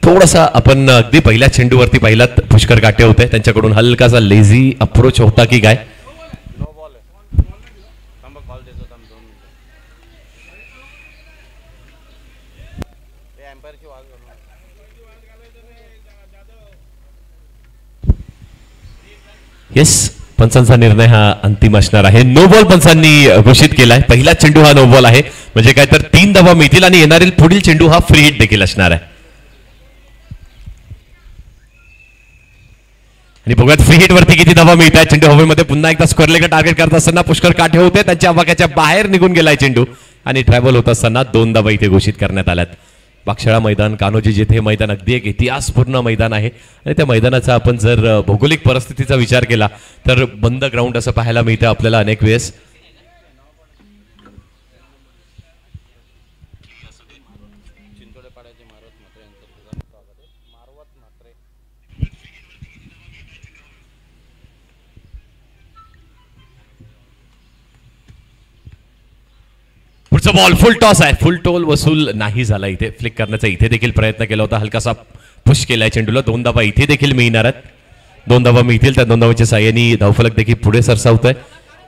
थोडासा आपण अगदी पहिल्या चेंडूवरती पहिल्यात पुष्कर काटे होते, त्यांच्याकडून हलकासा लेझी अप्रोच होता की काय. येस, पंचांचा निर्णय हा अंतिम असणार आहे. नो बॉल पंचांनी घोषित केलाय. पहिला चेंडू हा नो बॉल आहे, म्हणजे काय तर 3 धावा मिळतील आणि येणारील पुढील चेंडू हा फ्री हिट देखील असणार आहे. आणि बघूयात फ्री हिट वरती किती धावा मिळत आहे. चेंडू हवेमध्ये पुन्हा एकदा स्क्वेअर लेग टार्गेट करत असताना पुष्कर काठे होते, त्यांच्या आवाक्याच्या बाहेर निघून गेलाय चेंडू आणि ट्रॅव्हल होत असताना 2 धावा इथे घोषित करण्यात आल्यात. बागशाळा मैदान कान्होजी जिथे मैदान अगदी एक इतिहासपूर्ण मैदान आहे आणि त्या मैदानाचा आपण जर भौगोलिक परिस्थितीचा विचार केला तर बंद ग्राउंड असं पाहायला मिळतं आपल्याला अनेक वेळेस. पुढचा बॉल फुल टॉस आहे, फुल टोल वसूल नाही झाला. इथे फ्लिक करण्याचा इथे देखील प्रयत्न केला होता, हलकासा पुश केलाय चेंडूला. 2 धावा इथे देखील मिळणार आहेत. 2 धावा मिळतील, त्या 2 धावांच्या साह्याने धावफलक देखील पुढे सरसावतोय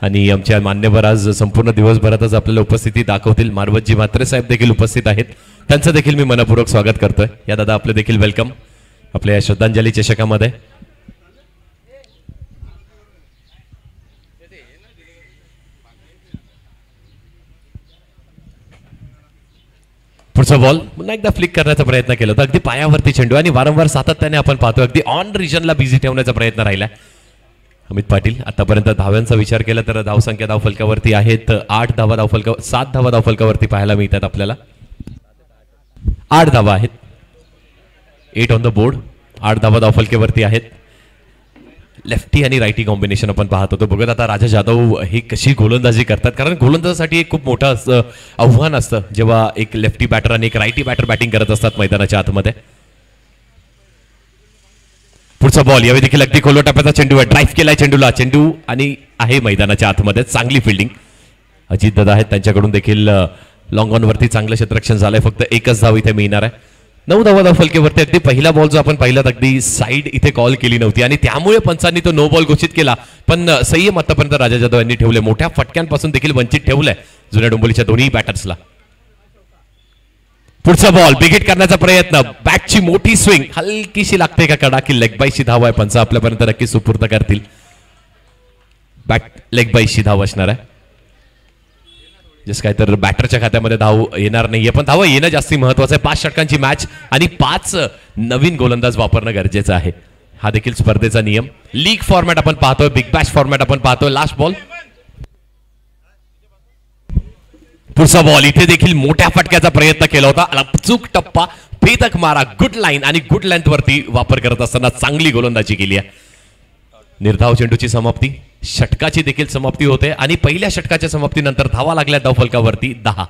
आणि आमच्या मान्यवर आज संपूर्ण दिवसभरातच आपल्याला उपस्थिती दाखवतील. मारवतजी म्हात्रे साहेब देखील उपस्थित आहेत, त्यांचं देखील मी मनपूर्वक स्वागत करतोय. या दादा आपले देखील वेलकम आपल्या या श्रद्धांजली चषकामध्ये. पुढचा बॉल पुन्हा एकदा फ्लिक करण्याचा प्रयत्न केला होता, अगदी पायावरती चेंडू आणि वारंवार सातत्याने आपण पाहतो अगदी ऑन रिजनला बिझी ठेवण्याचा प्रयत्न राहिला. अमित पाटील आतापर्यंत धाव्यांचा विचार केला तर धावसंख्या धावफलकावरती आहेत 8 धावा, 7 धावा धावफलकावरती पाहायला मिळतात आपल्याला. 8 धावा आहेत, 8 ऑन द बोर्ड. 8 धावा धावफलकावरती आहेत. लेफ्टी आणि रायटी कॉम्बिनेशन आपण पाहत होतो. बघत आता राजा जाधव ही कशी गोलंदाजी करतात, कारण गोलंदाजासाठी एक खूप मोठं आव्हान असतं जेव्हा एक लेफ्टी बॅटर आणि एक रायटी बॅटर बॅटिंग करत असतात मैदानाच्या आतमध्ये. पुढचा बॉल यावेळी देखील अगदी खोलो टप्प्याचा चेंडू आहे, ड्राईव्ह केलाय चेंडूला. चेंडू आणि आहे मैदानाच्या आतमध्ये, चांगली फिल्डिंग अजित दादा आहेत, त्यांच्याकडून देखील लॉंग ऑन वरती चांगलं क्षेत्ररक्षण झालंय. फक्त एकच धाव इथे मिळणार आहे. 9 धावा धावफलकेवरती अगदी पहिला बॉल जो आपण पाहिला अगदी साईड इथे कॉल केली नव्हती आणि त्यामुळे पंचांनी तो नो बॉल घोषित केला. पण संयम आतापर्यंत राजा जाधव यांनी ठेवले, मोठ्या फटक्यांपासून देखील वंचित ठेवलंय जुन्या डोंबिवलीच्या दोन्ही बॅटर्सला. पुढचा बॉल बिग हिट करण्याचा प्रयत्न, बॅटची मोठी स्विंग हलकीशी लागते का कडा की लेग बायची धाव आहे. पंच आपल्यापर्यंत नक्की सुपूर्द करतील. बॅट लेग बायची धाव असणार आहे, जस काय तर बॅटरच्या खात्यामध्ये धाव येणार नाहीये, पण धाव येणं जास्ती महत्वाचं आहे. 5 षटकांची मॅच आणि 5 नवीन गोलंदाज वापरणं गरजेचं आहे. हा देखील स्पर्धेचा नियम. लीग फॉर्मॅट आपण पाहतोय, बिग बॅश फॉर्मॅट आपण पाहतोय. लास्ट बॉल, पुढचा बॉल इथे देखील मोठ्या फटक्याचा प्रयत्न केला होता. अचूक टप्पा, भेदक मारा, गुड लाईन आणि गुड लेंथ वरती वापर करत असताना चांगली गोलंदाजी केली आहे. निर्धाव चेंडूची समाप्ती, षटकाची देखील समाप्ती होते आणि पहिल्या षटकाच्या समाप्तीनंतर धावा लागल्या धावफलकावरती 10.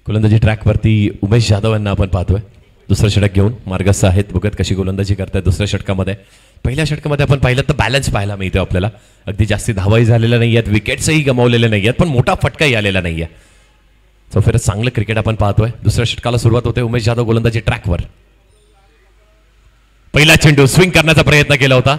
गोलंदाजी ट्रॅकवरती उमेश जाधव यांना आपण पाहतोय. दुसरं षटक घेऊन मार्गस्थ आहेत, बघत कशी गोलंदाजी करतायत दुसऱ्या षटकामध्ये. पहिल्या षटकामध्ये आपण पाहिलं तर बॅलन्स पाहायला मिळतो आपल्याला. अगदी जास्ती धावाही झालेल्या नाही आहेत, विकेट्सही गमावलेले नाही आहेत, पण मोठा फटकाही आलेला नाहीये. चौफेरच चांगलं क्रिकेट आपण पाहतोय. दुसऱ्या षटकाला सुरुवात होते उमेश जाधव गोलंदाजी ट्रॅकवर. पहिला चेंडू स्विंग करण्याचा प्रयत्न केला होता,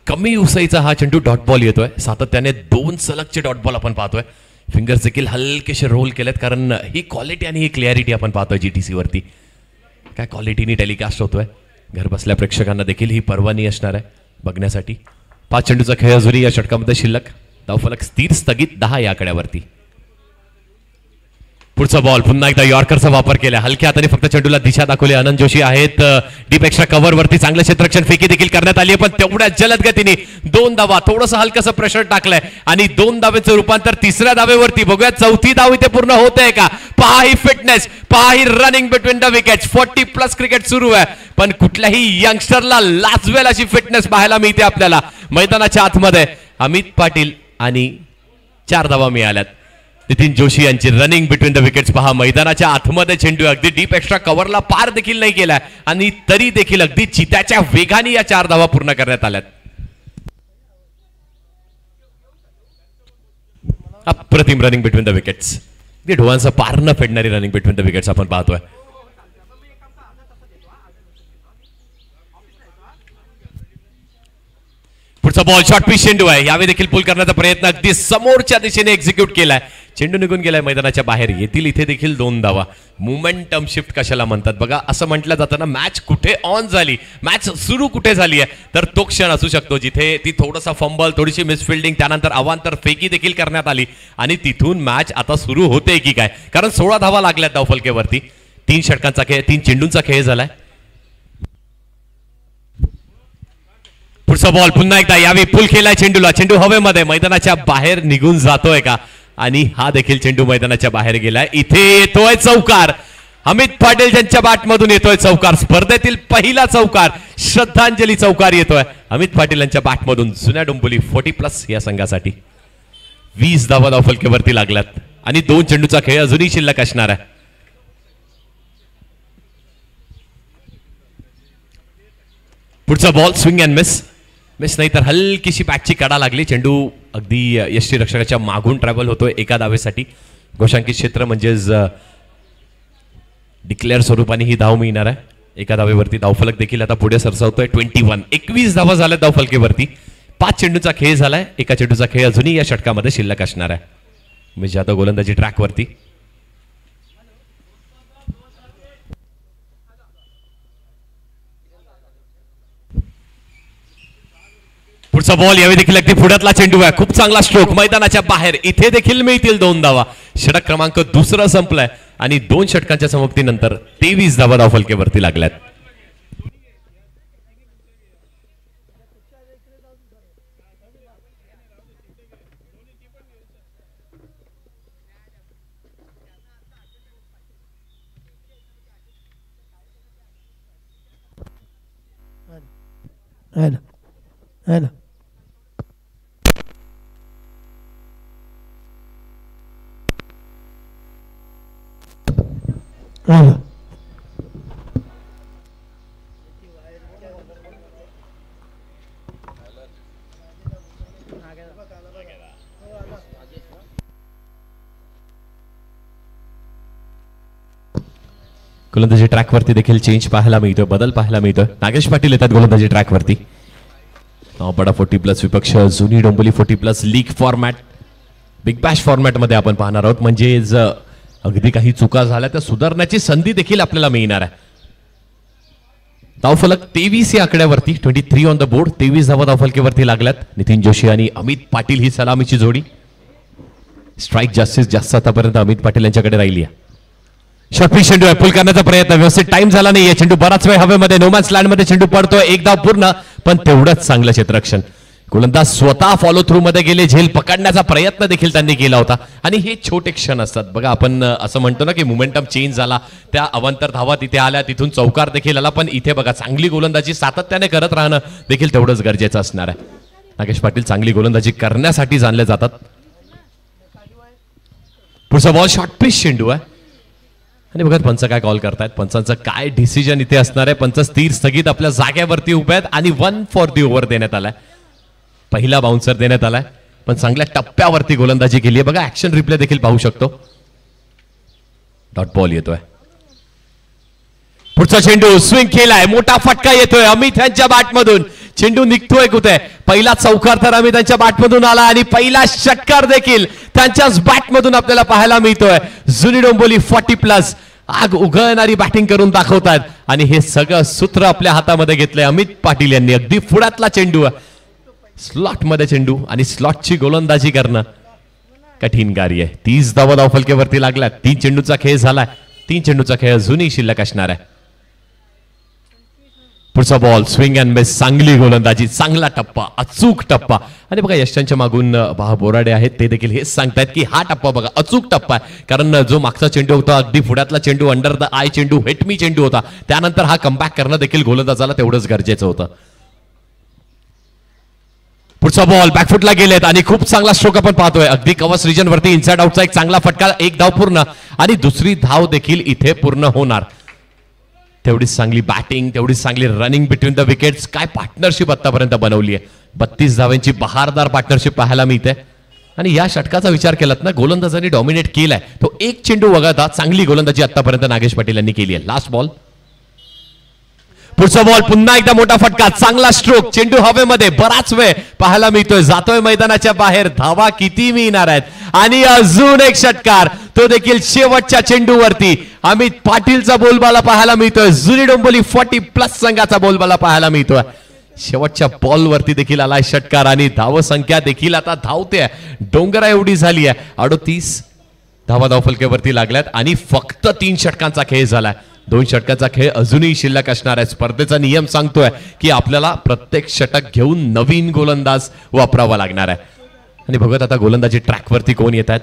कमी उसाईचा हा चेंडू डॉट बॉल येतोय. सातत्याने 2 सलगचे डॉट बॉल आपण पाहतोय. फिंगर्स देखील हलकेसे रोल केलेत, कारण ही क्वालिटी आणि ही क्लॅरिटी आपण पाहतोय GTC वरती. काय क्वालिटीनी टेलिकास्ट होतोय, घर बसल्या प्रेक्षकांना देखील ही परवानगी असणार आहे बघण्यासाठी. 5 चेंडूचा खेळ अजूनही या षटकामध्ये शिल्लक. धावफलक स्थिर स्थगित 10 या आकड्यावरती. पुढचा बॉल पुन्हा एकदा यॉर्करचा वापर केला. हलक्या हाताने फक्त चेंडूला दिशा दाखवली. आनंद जोशी आहेत डीप एक्स्ट्रा कव्हर वरती. चांगलं क्षेत्ररक्षण फेकी देखील करण्यात आली आहे, पण तेवढ्या जलद गतीने 2 धावा. थोडंसं हलकंसं प्रेशर टाकलंय आणि 2 धावेचं रूपांतर 3ऱ्या धावेवरती. बघूया 4थी धाव इथे पूर्ण होते का. पहा ही फिटनेस, पहा ही running between the wickets. 40+ cricket सुरू आहे, पण कुठल्याही यंगस्टरला लाजवेल अशी फिटनेस पाहायला मिळते आपल्याला मैदानाच्या आतमध्ये. अमित पाटील आणि 4 धावा मिळाल्यात. नितीन जोशी यांची रनिंग बिटवीन द विकेट्स पहा. मैदानाच्या आतमध्ये चेंडू अगदी डीप एक्स्ट्रा कव्हरला पार देखील नाही केलाय आणि तरी देखील अगदी चित्याच्या वेगाने या 4 धावा पूर्ण करण्यात आल्यात. अप्रतिम रनिंग बिटवीन द विकेट्स. ढोळांचं पार न फेडणारी रनिंग बिटवीन द विकेट्स आपण पाहतोय. पुढचा बॉल शॉर्ट पिच चेंडू आहे. यावेळी देखील पुल करण्याचा प्रयत्न अगदी समोरच्या दिशेने एक्झिक्यूट केलाय. चेंडू निघून गेलाय मैदानाच्या बाहेर. येतील इथे देखील 2 धावा. मोमेंटम शिफ्ट कशाला म्हणतात बघा. असं म्हटलं जातं ना, मॅच कुठे ऑन झाली, मॅच सुरू कुठे झाली आहे, तर तो क्षण असू शकतो जिथे ती थोडासा फंबल, थोडीशी मिसफिल्डिंग, त्यानंतर अवांतर फेकी देखील करण्यात आली आणि तिथून मॅच आता सुरू होते की काय. कारण 16 धावा लागल्यात धावफलकेवरती. 3 षटकांचा खेळ, 3 चेंडूंचा खेळ झालाय. पुढचा बॉल पुन्हा एकदा. यावेळी पुल केलाय चेंडूला. चेंडू हवेमध्ये मैदानाच्या बाहेर निघून जातोय का, आणि हा देखील चेंडू मैदानाच्या बाहेर गेलाय. इथे येतोय चौकार. अमित पाटील ज्यांच्या बॅटमधून येतोय चौकार. स्पर्धेतील पहिला चौकार, श्रद्धांजली चौकार येतोय अमित पाटील यांच्या बॅटमधून. जुन्या डोंबिवली 40+ या संघासाठी 20 धावा धावफलकेवरती लागल्यात आणि 2 चेंडूचा खेळ अजूनही शिल्लक असणार आहे. पुढचा ball swing and miss. Miss नाही तर हलकीशी बॅटची कडा लागली. चेंडू अगदी यष्टीरक्षकाच्या मागून ट्रॅव्हल होतोय एका धावेसाठी. घोषांकित क्षेत्र म्हणजेच डिक्लेअर स्वरूपाने ही धाव मिळणार आहे. एका धावेवरती धावफलक देखील आता पुढे सरसावतोय. 21 धावा झाल्या धावफलकेवरती. 5 चेंडूचा खेळ झालाय. एका चेंडूचा खेळ अजूनही या षटकामध्ये शिल्लक असणार आहे. म्हणजे आता गोलंदाजी ट्रॅकवरती. पुढचा बॉल यावेळी देखील अगदी पुढ्यातला चेंडू आहे. खूप चांगला स्ट्रोक मैदानाच्या बाहेर. इथे देखील मिळतील 2 धावा. षटक क्रमांक 2 संपलाय आणि 2 षटकांच्या समाप्तीनंतर 23 धावा धावफलकेवरती लागल्यात. Hello. गोलंदाजी ट्रॅकवरती देखील चेंज पाहायला मिळतोय, बदल पाहायला मिळतोय. नागेश पाटील येतात गोलंदाजी ट्रॅकवरती. बडा 40+ विपक्ष जुनी Dombivli 40+ league format, big Bash format मध्ये आपण पाहणार आहोत. म्हणजे अगदी काही चुका झाल्या त्या सुधारण्याची संधी देखील आपल्याला मिळणार आहे. धावफलक 23 या आकड्यावरती. 23 ऑन द बोर्ड. 23 धावा धावफलकेवरती लागल्यात. नितीन जोशी आणि अमित पाटील ही सलामीची जोडी. स्ट्राईक जास्तीत जास्त आतापर्यंत अमित पाटील यांच्याकडे राहिली आहे. शॉर्ट पिच चेंडू आहे. पुल करण्याचा प्रयत्न, व्यवस्थित टाइम झाला नाही. चेंडू बराच वेळ हवेमध्ये नोमॅन्स लँड मध्ये चेंडू पडतोय. एक धाव पूर्ण, पण तेवढंच चांगलं क्षेत्ररक्षण. गोलंदाज स्वतः फॉलो थ्रू मध्ये गेले. झेल पकडण्याचा प्रयत्न देखील त्यांनी केला होता. आणि हे छोटे क्षण असतात बघा. आपण असं म्हणतो ना की मोमेंटम चेंज झाला, त्या अवांतर धावा तिथे आल्या, तिथून चौकार देखील आला. पण इथे बघा चांगली गोलंदाजी सातत्याने करत राहणं देखील तेवढंच गरजेचं असणार आहे. नागेश पाटील चांगली गोलंदाजी करण्यासाठी जाणले जातात. पुढचा बॉल शॉर्ट पिच चेंडू आहे. आणि बघा पंच काय कॉल करतायत, पंचांचं काय डिसिजन इथे असणार आहे. पंच स्थिर स्थगित आपल्या जागेवरती उभे आहेत आणि 1 फॉर दी ओव्हर देण्यात आलाय. पहिला बाउन्सर देण्यात आलाय, पण चांगल्या टप्प्यावरती गोलंदाजी केली आहे. बघा ऍक्शन रिप्ले देखील पाहू शकतो. डॉट बॉल येतोय. पुढचा चेंडू स्विंग केलाय. मोठा फटका येतोय अमित यांच्या बॅटमधून. चेंडू निघतोय कुठे. पहिला चौकार तर अमित यांच्या बॅटमधून आला आणि पहिला षटकार देखील त्यांच्याच बॅटमधून आपल्याला पाहायला मिळतोय. जुनी डोंबिवली 40+ आग उघळणारी बॅटिंग करून दाखवतात आणि हे सगळं सूत्र आपल्या हातामध्ये घेतलंय अमित पाटील यांनी. अगदी पुढातला चेंडू, स्लॉट मध्ये चेंडू आणि स्लॉटची गोलंदाजी करणं कठीण कार्य आहे. 30 धावा धावफलकेवरती लागल्या. 3 चेंडूचा खेळ झालाय. 3 चेंडूचा खेळ अजूनही शिल्लक असणार आहे. पुढचा बॉल स्विंग अँड मिस. चांगली गोलंदाजी, चांगला टप्पा, अचूक टप्पा. आणि बघा यशांच्या मागून बोराडे आहेत, ते देखील हेच सांगतायत की हा टप्पा बघा अचूक टप्पा आहे. कारण जो मागचा चेंडू होता अगदी पुढ्यातला चेंडू, अंडर द आय चेंडू, हेटमी चेंडू होता. त्यानंतर हा कमबॅक करणं देखील गोलंदाजाला तेवढंच गरजेचं होतं. पुढचा बॉल बॅकफुटला गेलेत आणि खूप चांगला स्ट्रोक आपण पाहतोय. अगदी कव्हर रिजन वरती इनसाइड आउटचा एक चांगला फटका. एक धाव पूर्ण आणि दुसरी धाव देखील इथे पूर्ण होणार. तेवढीच चांगली बॅटिंग, तेवढीच चांगली रनिंग बिटवीन द विकेट्स. काय पार्टनरशिप आतापर्यंत बनवली आहे. 32 धावांची बहारदार पार्टनरशिप पाहायला मिळते. आणि या षटकाचा विचार केलात ना, गोलंदाजांनी डॉमिनेट केलाय. तो एक चेंडू वगळता चांगली गोलंदाजी आतापर्यंत नागेश पाटील यांनी केली आहे. लास्ट बॉल, पुढचा बॉल, पुन्हा एकदा मोठा फटका, चांगला स्ट्रोक, चेंडू हवेमध्ये बराच वेळ पाहायला मिळतोय. जातोय मैदानाच्या बाहेर. धावा किती मिळणार आहेत. आणि अजून एक षटकार, तो देखील शेवटच्या चेंडूवरती. अमित पाटीलचा बोलबाला पाहायला मिळतोय. जुनी डोंबिवली 40+ संघाचा बोलबाला पाहायला मिळतोय. शेवटच्या बॉलवरती देखील आलाय षटकार आणि धावसंख्या देखील आता धावते डोंगरा एवढी झाली आहे. 38 धावा धावफलकेवरती लागल्यात आणि फक्त 3 षटकांचा खेळ झालाय. 2 षटकाचा खेळ अजूनही शिल्लक असणार आहे. स्पर्धेचा नियम सांगतोय की आपल्याला प्रत्येक षटक घेऊन नवीन गोलंदाज वापरावा लागणार आहे. आणि बघत आता गोलंदाजी ट्रॅकवरती कोण येत आहेत.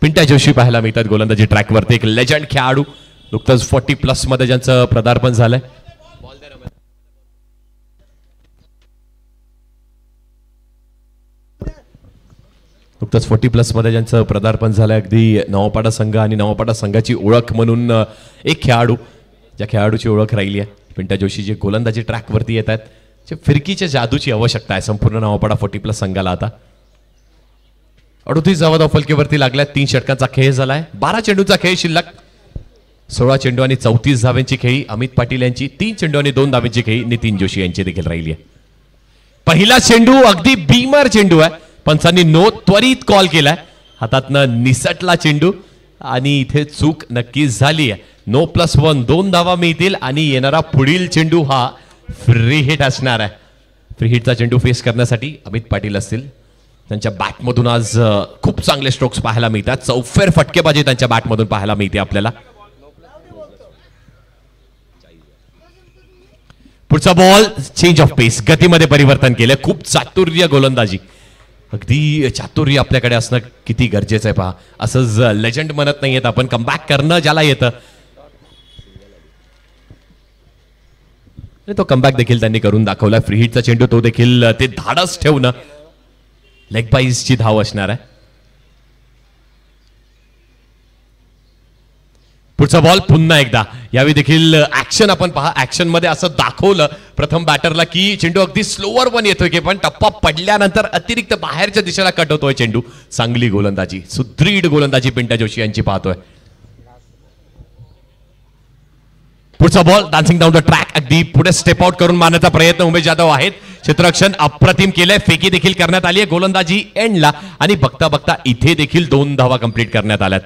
पिंट्या जोशी पाहायला मिळतात गोलंदाजी ट्रॅकवरती. एक लेजंड खेळाडू, नुकतंच 40+ मध्ये ज्यांचं पदार्पण झालंय. नुकतंच 40+ मध्ये ज्यांचं पदार्पण झालंय. अगदी नवापाडा संघ आणि नवापाडा संघाची ओळख म्हणून एक खेळाडू, ज्या खेळाडूची ओळख राहिली आहे. पिंट्या जोशी जे गोलंदाजी ट्रॅकवरती येत आहेत. जे फिरकीच्या जादूची आवश्यकता आहे संपूर्ण नवापाडा 40+ संघाला. आता 38 धावा धावफलकेवरती लागल्यात. 3 षटकांचा खेळ झालाय. 12 चेंडूचा खेळ शिल्लक. 16 चेंडू आणि 34 धावांची खेळी अमित पाटील यांची. 3 चेंडू आणि 2 धावांची खेळी नितीन जोशी यांची देखील राहिली आहे. पहिला चेंडू अगदी बीमर चेंडू आहे. पंचांनी नो त्वरित कॉल केलाय. हातातनं निसटला चेंडू आणि इथे चूक नक्कीच झाली आहे. नो +1, 2 धावा मिळतील आणि येणारा पुढील चेंडू हा फ्री हिट असणार आहे. फ्री हिटचा चेंडू फेस करण्यासाठी अमित पाटील असतील. त्यांच्या बॅटमधून आज खूप चांगले स्ट्रोक्स पाहायला मिळतात. चौफेर फटकेबाजी त्यांच्या बॅटमधून पाहायला मिळते आपल्याला. पुढचा बॉल, चेंज ऑफ पेस, गतीमध्ये परिवर्तन केलं. खूप चातुर्य गोलंदाजी, अगदी चातुर्य आपल्याकडे असणं किती गरजेचं आहे पहा. असंच लेजंड म्हणत नाहीयेत आपण, कमबॅक करणं ज्याला येतं तो कमबॅक देखील त्यांनी करून दाखवला. फ्री हिटचा चेंडू, तो देखील ते धाडस ठेवणं. लेग बाईजची धाव असणार आहे. पुढचा बॉल पुन्हा एकदा. यावेळी देखील ऍक्शन आपण पहा. ऍक्शन मध्ये असं दाखवलं प्रथम बॅटरला की चेंडू अगदी स्लोवर पण येतोय की पण टप्पा पडल्यानंतर अतिरिक्त बाहेरच्या दिशेला कट होतोय चेंडू. चांगली गोलंदाजी, सुदृढ गोलंदाजी पिंट्या जोशी यांची पाहतोय. पुढचा ball, dancing down the track, अगदी पुढे स्टेप आउट करून मारण्याचा प्रयत्न उमेश जाधव आहेत. क्षेत्ररक्षण अप्रतिम केलंय. फेकी देखील करण्यात आली आहे. गोलंदाजी एंडला आणि बघता बघता इथे देखील 2 धावा कंप्लीट करण्यात आल्यात.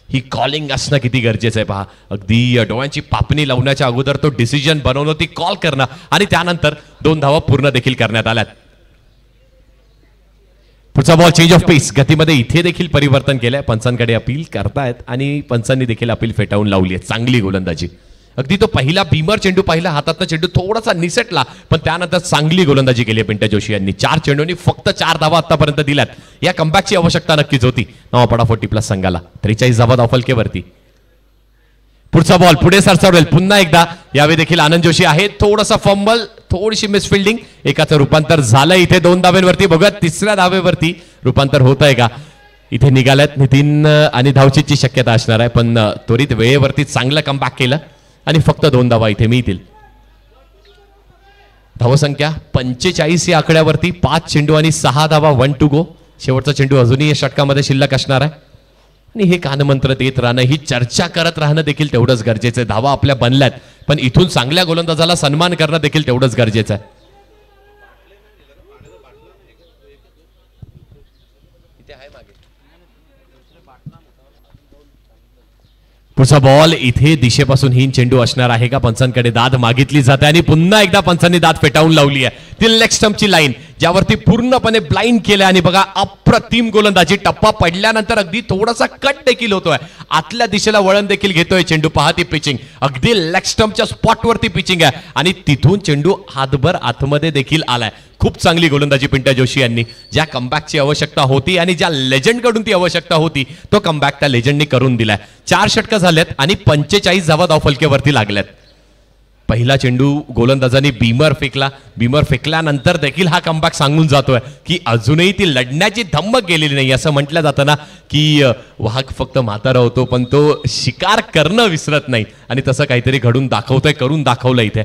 ही कॉलिंग असणं किती गरजेचं आहे पहा. अगदी डोळ्यांची पापणी लावण्याच्या अगोदर तो डिसिजन बनवणं, ती कॉल करणं आणि त्यानंतर 2 धावा पूर्ण देखील करण्यात आल्यात. पुढचा बॉल, चेंज ऑफ पेस, गतीमध्ये इथे देखील परिवर्तन केलंय. पंचांकडे अपील करतायत आणि पंचांनी देखील अपील फेटाळून लावली आहे. चांगली गोलंदाजी. अगदी तो पहिला भीमर चेंडू, पहिला हातातला चेंडू थोडासा निसटला पण त्यानंतर चांगली गोलंदाजी केली पिंट्या जोशी यांनी. 4 चेंडूंनी फक्त 4 धावा आतापर्यंत दिल्यात. या कमबॅकची आवश्यकता नक्कीच होती नवापाडा 40+ संघाला. 43 धावा धावफलकेवरती. पुढचा बॉल पुढे सरसावेल पुन्हा एकदा. यावेळी देखील आनंद जोशी आहे. थोडासा फंबल, थोडीशी मिसफिल्डिंग. एकाचं रूपांतर झालं इथे 2 धावेवरती. बघत 3ऱ्या धावेवरती रूपांतर होत आहे का. इथे निघाल्यात नितीन आणि धावचीची शक्यता असणार आहे पण त्वरित वेळेवरती चांगलं कमबॅक केलं आणि फक्त 2 धावा इथे मिळतील. धावसंख्या 45 या आकड्यावरती. 5 चेंडू आणि 6 धावा. 1 to go. शेवटचा चेंडू अजूनही या षटकामध्ये शिल्लक असणार आहे आणि हे कानमंत्र देत राहणं, ही चर्चा करत राहणं देखील तेवढंच गरजेचं आहे. धावा आपल्या बनल्यात पण इथून चांगल्या गोलंदाजाला सन्मान करणं देखील तेवढंच गरजेचं आहे. पुढचा बॉल, इथे दिशेपासून ही चेंडू असणार आहे का. पंचांकडे दाद मागितली जाते आणि पुन्हा एकदा पंचांनी दाद फेटाळून लावली आहे. ती लेग स्टंपची लाईन. ज्यावरती पूर्णपणे ब्लाइंड केलंय आणि बघा अप्रतिम गोलंदाजी. टप्पा पडल्यानंतर अगदी थोडासा कट देखील होतोय, आतल्या दिशेला वळण देखील घेतोय चेंडू. पहा ती पिचिंग अगदी लेग स्टंपच्या स्पॉटवरती पिचिंग आहे आणि तिथून चेंडू हातभर आतमध्ये देखील आलाय. खूप चांगली गोलंदाजी पिंट्या जोशी यांनी. ज्या कमबॅकची आवश्यकता होती आणि ज्या लेजंड कडून ती आवश्यकता होती तो कमबॅक त्या लेजंडनी करून दिलाय. 4 षटकं झाल्यात आणि 45 धावा धावफलकेवरती लागल्यात. पहिला चेंडू गोलंदाजांनी बीमर फेकला. बीमर फेकल्यानंतर देखील हा कमबॅक सांगून जातोय की अजूनही ती लढण्याची धम्मक गेलेली नाही. असं म्हटलं जातं ना की वाघ फक्त म्हातारा होतो पण तो शिकार करणं विसरत नाही आणि तसं काहीतरी घडून दाखवतोय, करून दाखवलं इथे.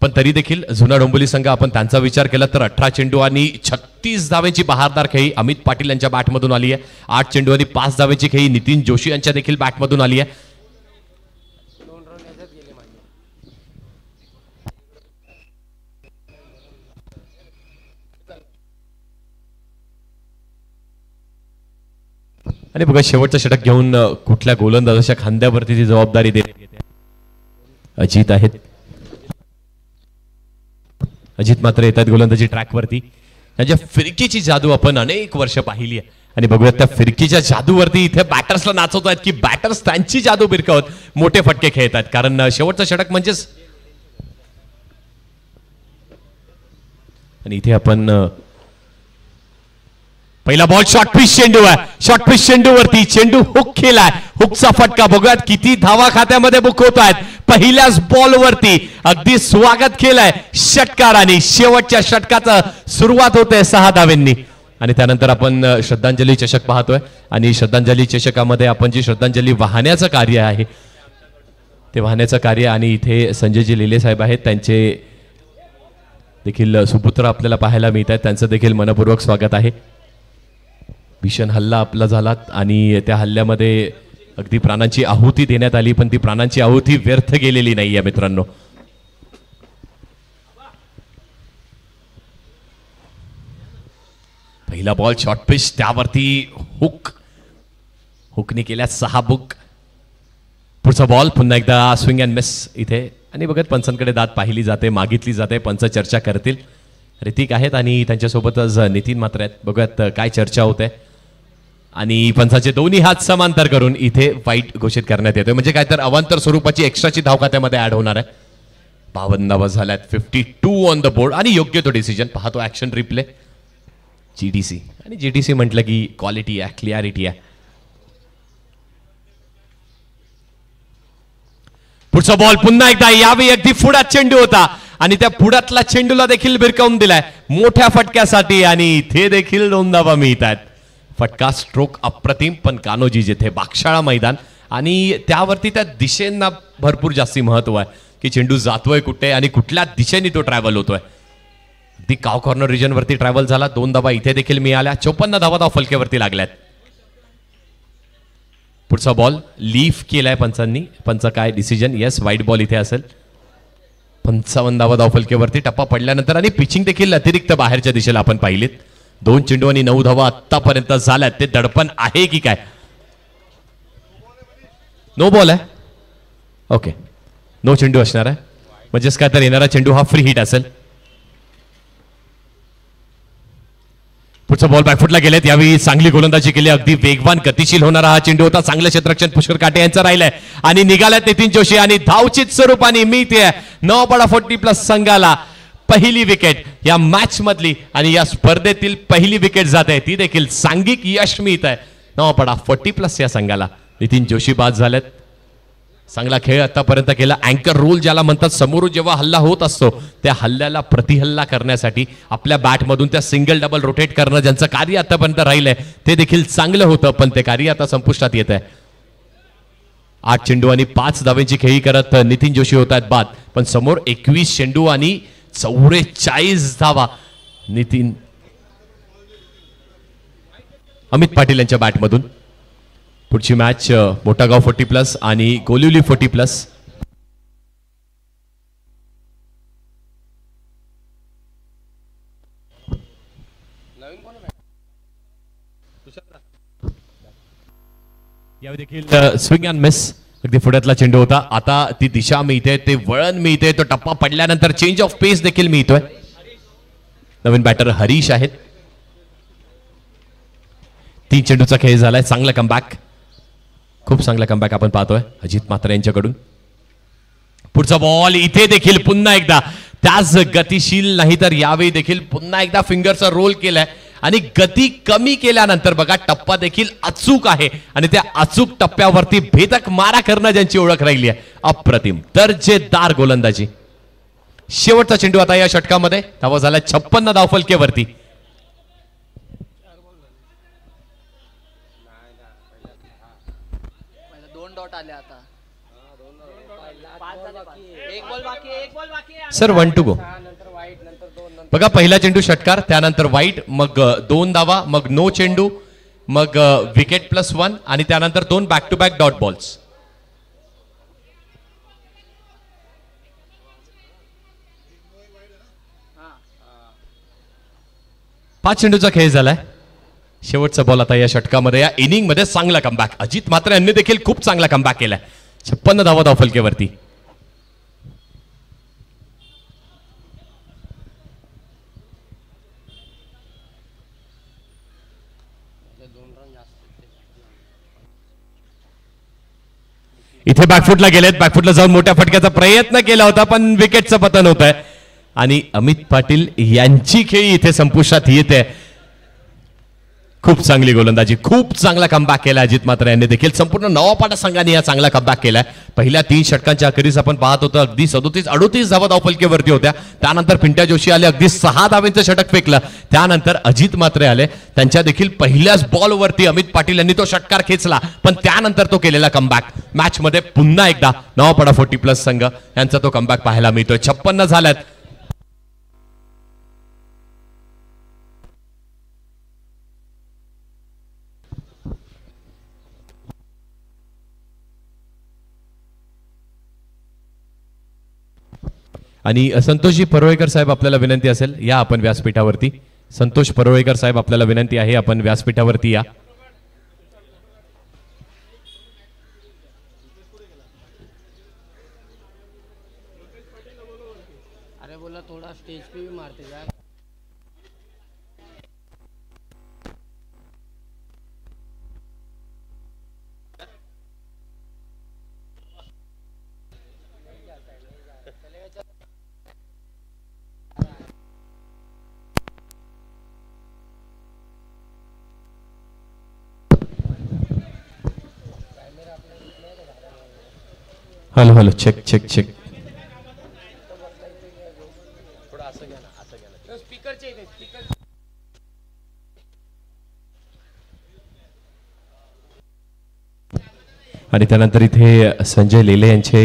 पण तरी देखील जुना डोंबिवली संघ आपण त्यांचा विचार केला तर 18 चेंडू आणि 36 धावेची बहारदार खेळी अमित पाटील यांच्या बॅटमधून आली आहे. 8 चेंडू आणि 5 धावेची खेळी नितीन जोशी यांच्या देखील बॅटमधून आली आहे. आणि बघा शेवटचं षटक घेऊन कुठल्या गोलंदाजाच्या खांद्यावरती ती जबाबदारी देण्यात येते. अजित आहेत. अजित मात्र येतात गोलंदाजी ट्रॅकवरती. त्यांच्या फिरकीची जादू आपण अनेक वर्ष पाहिली आहे आणि बघूयात त्या फिरकीच्या जादूवरती इथे बॅटर्सला नाचवत आहेत की बॅटर्स त्यांची जादू बिरकावत मोठे फटके खेळत आहेत. कारण शेवटचं षटक म्हणजेच आणि इथे आपण पहिला बॉल शॉर्ट पिच चेंडू आहे. शॉर्ट पिच चेंडू वरती चेंडू हुक केलाय. हुकचा फटका बघूयात किती धावा खात्यामध्ये बुक होत आहेत. पहिल्याच बॉल वरती अगदी स्वागत केलंय षटकाराने. शेवटच्या षटकाचं सुरुवात होते 6 धावेंनी आणि त्यानंतर आपण श्रद्धांजली चषक पाहतोय आणि श्रद्धांजली चषकामध्ये आपण जी श्रद्धांजली वाहण्याचं कार्य आहे ते वाहण्याचं कार्य आणि इथे संजयजी लेले साहेब आहेत, त्यांचे देखील सुपुत्र आपल्याला पाहायला मिळत आहेत. त्यांचं देखील मनपूर्वक स्वागत आहे. भीषण हल्ला आपला झाला आणि त्या हल्ल्यामध्ये अगदी प्राणांची आहुती देण्यात आली पण ती प्राणांची आहुती व्यर्थ गेलेली नाहीये मित्रांनो. पहिला बॉल शॉर्ट पिच त्यावरती हुकनी केल्या 6 बुक. पुढचा बॉल पुन्हा एकदा स्विंग अँड मिस इथे आणि बघत पंचांकडे दाद पाहिली जाते, मागितली जाते. पंच चर्चा करतील. ऋतिक आहेत आणि त्यांच्यासोबतच नितीन मात्र आहेत. बघूयात काय चर्चा होते आणि पंचाचे दोन्ही हात समांतर करून इथे वाईट घोषित करण्यात येतोय. म्हणजे काय तर अवांतर स्वरूपाची एक्स्ट्राची धाव खात्यामध्ये ऍड होणार आहे. 52 धावा झाल्यात. 52 ऑन द बोर्ड आणि योग्य तो डिसिजन. पाहतो ऍक्शन रिप्ले. जीडीसी आणि जीडीसी म्हटलं की क्वालिटी आहे, क्लिअरिटी आहे. पुढचा बॉल पुन्हा एकदा यावेळी अगदी पुढात चेंडू होता आणि त्या पुढातला चेंडूला देखील भिरकावून दिलाय मोठ्या फटक्यासाठी आणि इथे देखील 2 धावा मिळतात. फटका स्ट्रोक अप्रतिम पण कान्होजी जिथे बागशाळा मैदान आणि त्यावरती त्या दिशेंना भरपूर जास्ती महत्व आहे की चेंडू जातोय कुठे आणि कुठल्या दिशेने तो ट्रॅव्हल होतोय. अगदी काव कॉर्नर रिजन वरती ट्रॅव्हल झाला. 2 धावा इथे देखील मिळाल्या. 54 धावा धाव फलकेवरती लागल्यात. पुढचा बॉल लीफ केलाय पंचांनी. पंच काय डिसिजन? येस वाईट बॉल इथे असेल. 55 धावा धाव फलकेवरती टप्पा पडल्यानंतर आणि पिचिंग देखील अतिरिक्त बाहेरच्या दिशेला आपण पाहिलीत. 2 चेंडू आणि 9 धावा आतापर्यंत झाल्यात. ते दडपण आहे की काय? नो बॉल आहे. ओके, नो चेंडू असणार आहे. म्हणजेच काय तर येणारा चेंडू हा फ्री हिट असेल. पुढचा बॉल बॅकफुटला गेलेत. यावेळी चांगली गोलंदाजी केली. अगदी वेगवान गतिशील होणारा हा चेंडू होता. चांगलं क्षेत्ररक्षण पुष्कर काटे यांचं राहिलंय आणि निघाल्यात नितीन जोशी आणि धावचित स्वरूपाने मिळते 9/40+ संघाला पहिली विकेट या मॅच मधली आणि या स्पर्धेतील पहिली विकेट जाते. ती देखील सांघिक यश मिळत आहे 9/40+ या संघाला. नितीन जोशी बाद झालेत. चांगला खेळ आतापर्यंत केला. अँकर रोल ज्याला म्हणतात, समोरून जेव्हा हल्ला होत असतो त्या हल्ल्याला प्रतिहल्ला करण्यासाठी आपल्या बॅटमधून त्या सिंगल डबल रोटेट करणं ज्यांचं कार्य आतापर्यंत राहिलंय ते देखील चांगलं होतं पण ते कार्य आता संपुष्टात येत आहे. 8 चेंडू आणि 5 धावेंची खेळी करत नितीन जोशी होत आहेत बाद. पण समोर 21 चेंडू आणि 44 धावा नितीन अमित पाटील यांच्या बॅटमधून. पुढची मॅच मोठागाव 40+ आणि गोलिवली 40+. यावेळी देखील स्विंग अँड मिस. अगदी पुढ्यातला चेंडू होता. आता ती दिशा मिळते, ते वळण मिळते, तो टप्पा पडल्यानंतर चेंज ऑफ पेस देखील मिळतोय. नवीन बॅटर हरीश आहेत. 3 चेंडूचा खेळ झालाय. चांगला कमबॅक, खूप चांगला कमबॅक आपण पाहतोय अजित म्हात्रे यांच्याकडून. पुढचा बॉल इथे देखील पुन्हा एकदा त्याच गतिशील नाही तर यावेळी देखील पुन्हा एकदा फिंगरचा रोल केलाय आणि गती कमी केल्यानंतर बघा टप्पा देखील अचूक आहे आणि त्या अचूक टप्प्यावरती भेदक मारा करणं ज्यांची ओळख राहिली आहे. अप्रतिम दर्जेदार गोलंदाजी. शेवटचा चेंडू आता या षटकामध्ये. धावा झाला 56 धावफलकेवरती. Sir 1 to go. बघा पहिला चेंडू षटकार, त्यानंतर वाईट, मग 2 धावा, मग नो चेंडू, मग विकेट +1 आणि त्यानंतर 2 back to back dot balls. पाच चेंडूचा खेळ झालाय. शेवटचा बॉल आता या षटकामध्ये. या इनिंग मध्ये चांगला कमबॅक अजित म्हात्रे यांनी देखील खूप चांगला कमबॅक केलाय. 56 धावा धावफलकेवरती. इथे बॅकफुटला गेलेत. बॅकफुटला जाऊन मोठ्या फटक्याचा प्रयत्न केला होता पण विकेटचं पतन होत आहे आणि अमित पाटील यांची खेळी इथे संपुष्टात येते. खूप चांगली गोलंदाजी, खूप चांगला कमबॅक केला अजित म्हात्रे यांनी देखील. संपूर्ण नवापाडा संघाने या चांगला कमबॅक केलाय. पहिल्या 3 षटकांच्या अखेरीस आपण पाहत होतो अगदी 37-38 धावा धावफलकेवरती होत्या. त्यानंतर पिंट्या जोशी आले, अगदी 6 धावांचं षटक फेकलं. त्यानंतर अजित म्हात्रे आले, त्यांच्या देखील पहिल्याच बॉलवरती अमित पाटील यांनी तो षटकार खेचला पण त्यानंतर तो केलेला कमबॅक. मॅच मध्ये पुन्हा एकदा नवापाडा 40+ संघ यांचा तो कमबॅक पाहायला मिळतोय. 56 झाल्यात. आणि संतोषजी परोळेकर साहेब आपल्याला विनंती असेल या आपण व्यासपीठावरती. संतोष परोळेकर साहेब आपल्याला विनंती आहे आपण व्यासपीठावरती या. अरे बोला थोड़ा स्टेज पे भी मारते जा. Hello hello check check check. आणि त्यानंतर इथे संजय लेले यांचे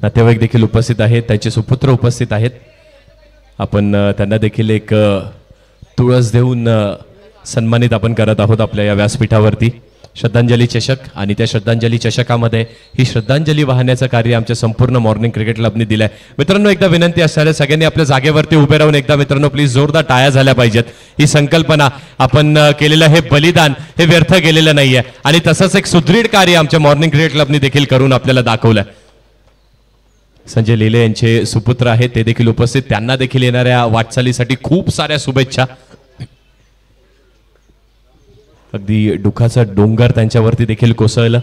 नातेवाईक देखील उपस्थित आहेत, त्यांचे सुपुत्र उपस्थित आहेत. आपण त्यांना देखील एक तुळस देऊन सन्मानित आपण करत आहोत आपल्या या व्यासपीठावरती. श्रद्धांजली चषक आणि त्या श्रद्धांजली चषकामध्ये ही श्रद्धांजली वाहण्याचं कार्य आमच्या संपूर्ण मॉर्निंग क्रिकेट क्लबने दिलंय. मित्रांनो एकदा विनंती असणार सगळ्यांनी आपल्या जागेवरती उभे राहून एकदा मित्रांनो प्लीज जोरदार टाळ्या झाल्या पाहिजेत. ही संकल्पना आपण केलेलं हे बलिदान हे व्यर्थ गेलेलं नाहीये आणि तसंच एक सुदृढ कार्य आमच्या मॉर्निंग क्रिकेट क्लबने देखील करून आपल्याला दाखवलंय. संजय लेले यांचे सुपुत्र आहेत ते देखील उपस्थित. त्यांना देखील येणाऱ्या वाटचालीसाठी खूप साऱ्या शुभेच्छा. अगदी दुःखाचा डोंगर त्यांच्यावरती देखील कोसळलं.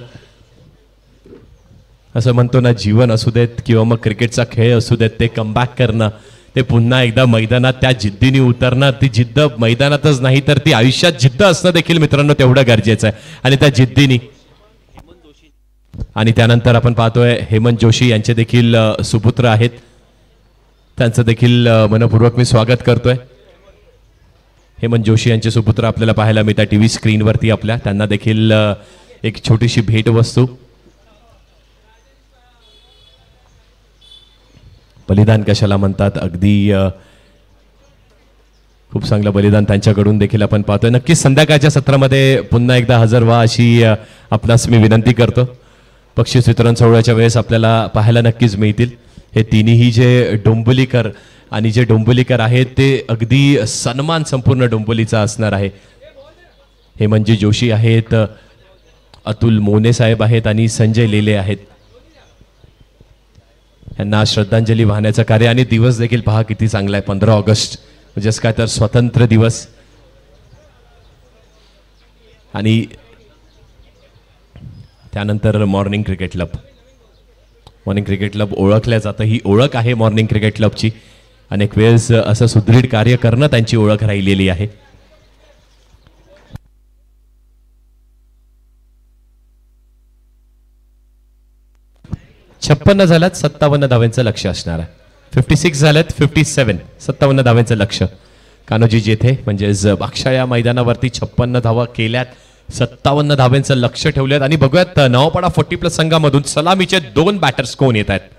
असं म्हणतो ना, जीवन असू देत किंवा मग क्रिकेटचा खेळ असू देत, ते कमबॅक करणं, ते पुन्हा एकदा मैदानात त्या जिद्दीने उतरणं, ती जिद्द मैदानातच नाही तर ती आयुष्यात जिद्द असणं देखील मित्रांनो तेवढं गरजेचं आहे. आणि त्या जिद्दीने आणि त्यानंतर आपण पाहतोय हेमंत जोशी यांचे देखील सुपुत्र आहेत, त्यांचं देखील मनपूर्वक मी स्वागत करतोय. हेमंत जोशी यांचे सुपुत्र आपल्याला पाहायला मिळतात टीव्ही स्क्रीनवरती आपल्या. त्यांना देखील एक छोटीशी भेटवस्तू. बलिदान कशाला म्हणतात, अगदी खूप चांगलं बलिदान त्यांच्याकडून देखील आपण पाहतोय. नक्कीच संध्याकाळच्या सत्रामध्ये पुन्हा एकदा हजर व्हा अशी आपणास मी विनंती करतो. बक्षीस वितरण सोहळ्याच्या वेळेस आपल्याला पाहायला नक्कीच मिळतील हे तिन्ही जे डोंबिवलीकर आणि जे डोंबिवलीकर आहेत ते अगदी सन्मान संपूर्ण डोंबिवलीचा असणार आहे. हेमंतजी जोशी आहेत, अतुल मोने साहेब आहेत आणि संजय लेले आहेत. यांना श्रद्धांजली वाहण्याचं कार्य आणि दिवस देखील पहा किती चांगला आहे. 15 ऑगस्ट म्हणजेच काय तर स्वतंत्र दिवस आणि त्यानंतर मॉर्निंग क्रिकेट क्लब ओळखल्या जातं. ही ओळख आहे मॉर्निंग क्रिकेट क्लबची. अनेक वेळेस असं सुदृढ कार्य करणं त्यांची ओळख राहिलेली आहे. 56 झाल्यात, 57 धावांचं लक्ष असणार आहे. 56 झाल्यात, 57 57 धावांचं लक्ष कान्होजी जेथे म्हणजेच बाक्षाळ्या मैदानावरती 56 धावा केल्यात, 57 धावांचं लक्ष ठेवल्यात. आणि बघूयात नवापाडा 40+ संघामधून सलामीचे 2 बॅटर्स कोण येत आहेत.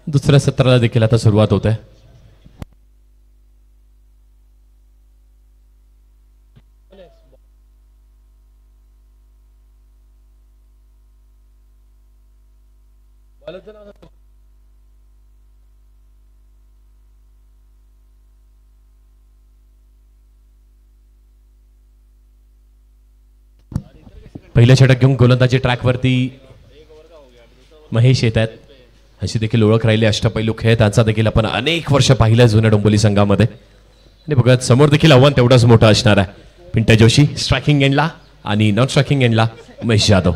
दुसऱ्या सत्राला देखील आता सुरुवात होत आहे. पहिल्या षटक घेऊन गोलंदाजी ट्रॅकवरती महेश येत आहेत. अशी देखील ओळख राहिली अष्टपैलू खेळ त्यांचा देखील आपण अनेक वर्ष पाहिलं जुन्या डोंबिवली संघामध्ये. आणि बघा समोर देखील आव्हान तेवढंच मोठं असणार आहे. पिंट्या जोशी स्ट्रायकिंग एंडला आणि नॉन स्ट्रायकिंग एंडला उमेश जाधव.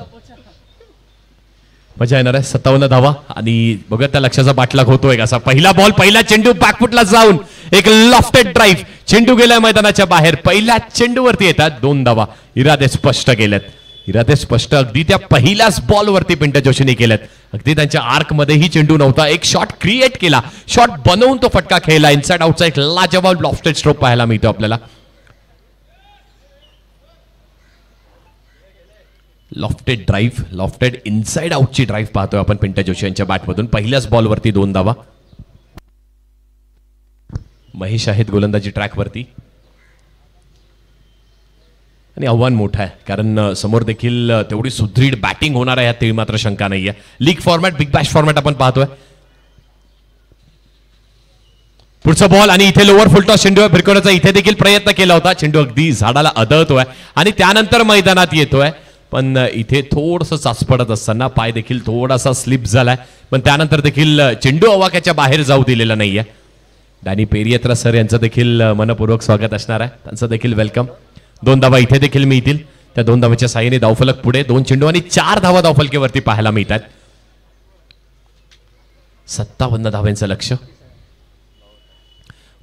मजा येणार आहे. 57 धावा आणि बघा त्या लक्षाचा बाटलाग होतोय कसा. पहिला बॉल, पहिला चेंडू बॅकफुटला जाऊन एक लॉफ्टेड ड्राईव्ह, चेंडू गेलाय मैदानाच्या बाहेर. पहिल्या चेंडूवरती येतात 2 धावा. इरादे स्पष्ट केलेत, इरादे स्पष्ट अगदी त्या पहिल्याच बॉलवरती पिंट्या जोशीने केलेत. अगदी त्यांच्या आर्क मध्येही चेंडू नव्हता. एक शॉट क्रिएट केला, शॉट बनवून तो फटका खेळला. इनसाइड आउटचा एक लाजवाब लॉफ्टेड स्ट्रोक पाहायला मिळतो आपल्याला. लॉफ्टेड ड्राईव्ह, लॉफ्टेड इनसाइड आउटची ड्राईव्ह पाहतोय आपण पिंट्या जोशी यांच्या बॅटमधून. पहिल्याच बॉलवरती 2 धावा. महेश आहेत गोलंदाजी ट्रॅकवरती आणि आव्हान मोठं आहे कारण समोर देखील तेवढी सुदृढ बॅटिंग होणार आहे यात मात्र शंका नाहीये. League format, big Bash format आपण पाहतोय. पुढचा बॉल आणि इथे लोअर फुलटॉस चेंडू भिरकवण्याचा इथे देखील प्रयत्न केला होता. चेंडू अगदी झाडाला आदळतोय आणि त्यानंतर मैदानात येतोय. पण इथे थोडंसं चाचपडत असताना पाय देखील थोडासा स्लिप झालाय. पण त्यानंतर देखील चेंडू आवाक्याच्या बाहेर जाऊ दिलेला नाहीये. डॅनी पेरियत्रा सर यांचं देखील मनपूर्वक स्वागत असणार आहे. त्यांचं देखील वेलकम. 2 धावा इथे देखील मिळतील. त्या 2 धावांच्या साहाय्याने धावफलक पुढे. 2 चेंडू आणि 4 धावा धावफलकेवरती पाहायला मिळतात. 57 धावांचं लक्ष.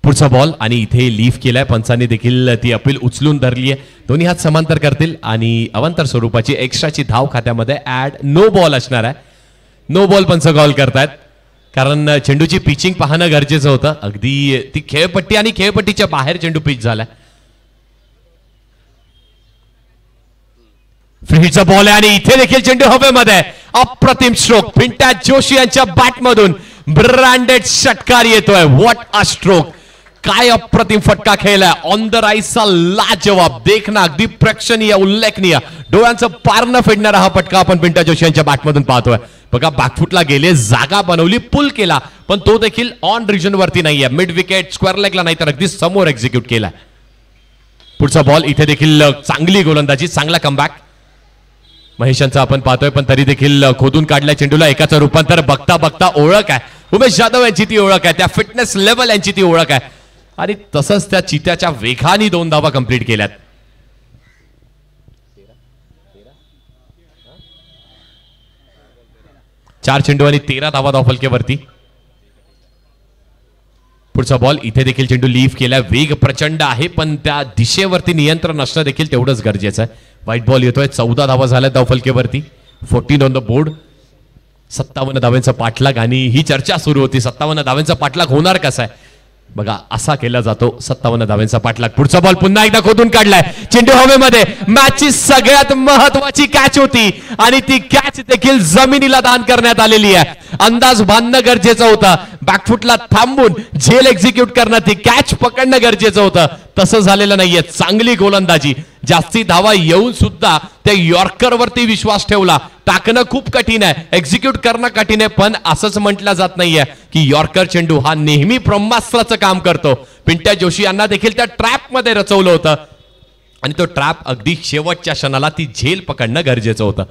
पुढचा बॉल आणि इथे लीफ केलाय. पंचांनी देखील ती अपील उचलून धरली आहे. दोन्ही हात समांतर करतील आणि अवांतर स्वरूपाची एक्स्ट्राची धाव खात्यामध्ये ऍड नो बॉल असणार आहे. नो बॉल पंच कॉल करतायत कारण चेंडूची पिचिंग पाहणं गरजेचं होतं. अगदी ती खेळपट्टी आणि खेळपट्टीच्या बाहेर चेंडू पिच झालाय. फ्रीचा बॉल आहे आणि इथे देखील चेंडू हवेमध्ये. अप्रतिम स्ट्रोक पिंट्या जोशी यांच्या बॅटमधून ब्रँडेड षटकार येतोय. व्हॉट अ स्ट्रोक, काय अप्रतिम फटका खेळलाय. ऑन द राईसचा लाजवाब, देखना अगदी प्रेक्षणीय, उल्लेखनीय, डोळ्यांचं पारणं फेडणारा हा फटका आपण पिंट्या जोशी यांच्या बॅटमधून पाहतोय. बघा बॅकफुटला गेले, जागा बनवली, पुल केला, पण तो देखील ऑन रिजन वरती नाहीये. मिड विकेट, स्क्वेअर लेगला नाही तर अगदी समोर एक्झिक्यूट केलाय. पुढचा बॉल इथे देखील चांगली गोलंदाजी, चांगला कमबॅक. महेशांचा आपण पाहतोय, पण तरी देखील खोदून काढलाय चेंडूला. एकाचं रूपांतर बघता बघता ओळख आहे. उमेश जाधव यांची ती ओळख आहे, त्या फिटनेस लेवल यांची ती ओळख आहे. आणि तसंच त्या चित्याच्या वेगाने 2 धावा कंप्लीट केल्यात. चार चेंडू आणि 13 धावा धावफलकेवरती. पुढचा बॉल. इथे देखील चेंडू लीव्ह केला. वेग प्रचंड आहे, पण त्या दिशेवरती नियंत्रण असणं देखील तेवढंच गरजेचं आहे. व्हाईट बॉल येतोय. 14 धावा झाल्या धावफलकेवरती. 14 ऑन द बोर्ड. 57 धावांचा पाठलाग आणि ही चर्चा सुरू होती, 57 धावांचा पाठलाग होणार कसा आहे. बघा असा केला जातो 57 धावांचा पाठलाग. पुढचा बॉल पुन्हा एकदा खोदून काढलाय. चेंडू हवेमध्ये. मॅचची सगळ्यात महत्वाची कॅच होती आणि ती कॅच देखील जमिनीला दान करण्यात आलेली आहे. अंदाज बांधणं गरजेचं होतं. बॅकफुटला थांबून झेल एक्झिक्यूट करणं, ती कॅच पकडणं गरजेचं होतं. तसं झालेलं नाहीये. चांगली गोलंदाजी. जास्ती धावा येऊन सुद्धा त्या यॉर्कर वरती विश्वास ठेवला. टाकणं खूप कठीण आहे, एक्झिक्यूट करणं कठीण आहे, पण असंच म्हटलं जात नाहीये की यॉर्कर चेंडू हा नेहमी ब्रह्मास्त्राचं काम करतो. पिंट्या जोशी यांना देखील त्या ट्रॅप मध्ये रचवलं होतं आणि तो ट्रॅप अगदी शेवटच्या क्षणाला ती झेल पकडणं गरजेचं होतं.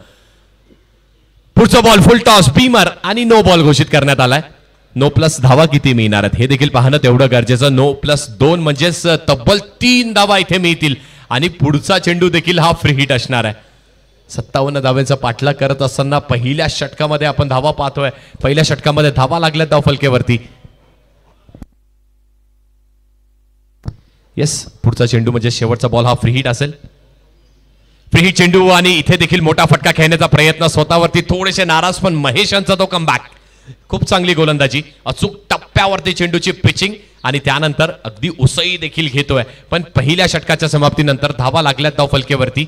पुढचा बॉल फुल टॉस, बीमर आणि नो बॉल घोषित करण्यात आलाय. नो प्लस धावा किती मिळणार आहेत हे देखील पाहणं तेवढं गरजेचं. नो प्लस 2 म्हणजेच तब्बल 3 धावा इथे मिळतील आणि पुढचा चेंडू देखील हा फ्री हिट असणार आहे. 57 धावांचा पाठलाग करत असताना पहिल्या षटकामध्ये आपण धावा पाहतोय. पहिल्या षटकामध्ये धावा लागल्यात धावफलकेवरती. येस, पुढचा चेंडू म्हणजे शेवटचा बॉल हा फ्री हिट असेल. फ्री हिट चेंडू आणि इथे देखील मोठा फटका खेळण्याचा प्रयत्न. स्वतःवरती थोडेसे नाराज, पण महेश यांचा तो कमबॅक. खूप चांगली गोलंदाजी. अचूक टप्प्यावरती चेंडूची पिचिंग आणि त्यानंतर अगदी उसळी देखील घेतोय. पण पहिल्या षटकाच्या समाप्तीनंतर धावा लागल्यात धावफलकेवरती.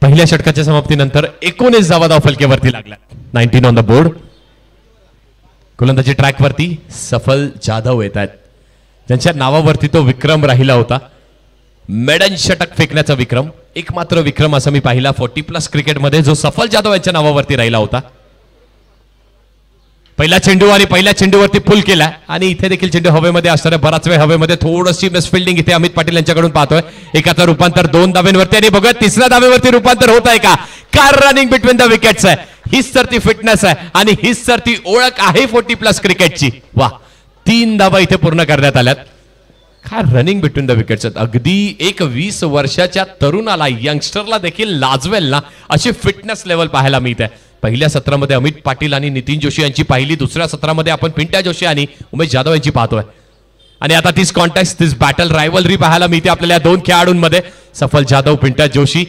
पहिल्या षटकाच्या समाप्तीनंतर 19 धावा धावफलकेवरती लागल्या. 19 ऑन द बोर्ड. गोलंदाजी ट्रॅकवरती सफल जाधव येत आहेत, ज्यांच्या नावावरती तो विक्रम राहिला होता. मेडन षटक फेकण्याचा विक्रम, एकमात्र विक्रम असा मी पाहिला 40+ क्रिकेटमध्ये जो सफल जाधव यांच्या नावावरती राहिला होता. पहिला चेंडू आणि पहिल्या चेंडूवरती पुल केला आणि इथे देखील चेंडू हवेमध्ये असणाऱ्या बराच वेळ हवेमध्ये थोडीशी मिसफिल्डिंग इथे अमित पाटील यांच्याकडून पाहतोय. एकाचं रूपांतर 2 धाब्यांवरती आणि बघत तिसऱ्या धाब्यावरती रूपांतर होत आहे का. Car running between the wickets आहे. हीच तर ती फिटनेस आहे आणि हीच तर ती ओळख आहे 40+ क्रिकेटची. वा, 3 धाबा इथे पूर्ण करण्यात आल्यात. काय रनिंग बिटवीन द विकेट्स आहेत. अगदी एक 20 वर्षाच्या तरुणाला, यंगस्टरला देखील लाजवेल ना अशी फिटनेस लेवल पाहायला मिळते. पहिल्या सत्रामध्ये अमित पाटील आणि नितीन जोशी यांची पाहिली. दुसऱ्या सत्रामध्ये आपण पिंट्या जोशी आणि उमेश जाधव यांची पाहतोय. आणि आता तीच कॉन्टेस्ट, तीच बॅटल, रायव्हलरी पाहायला मिळते आपल्याला या 2 खेळाडूंमध्ये. सफल जाधव, पिंट्या जोशी,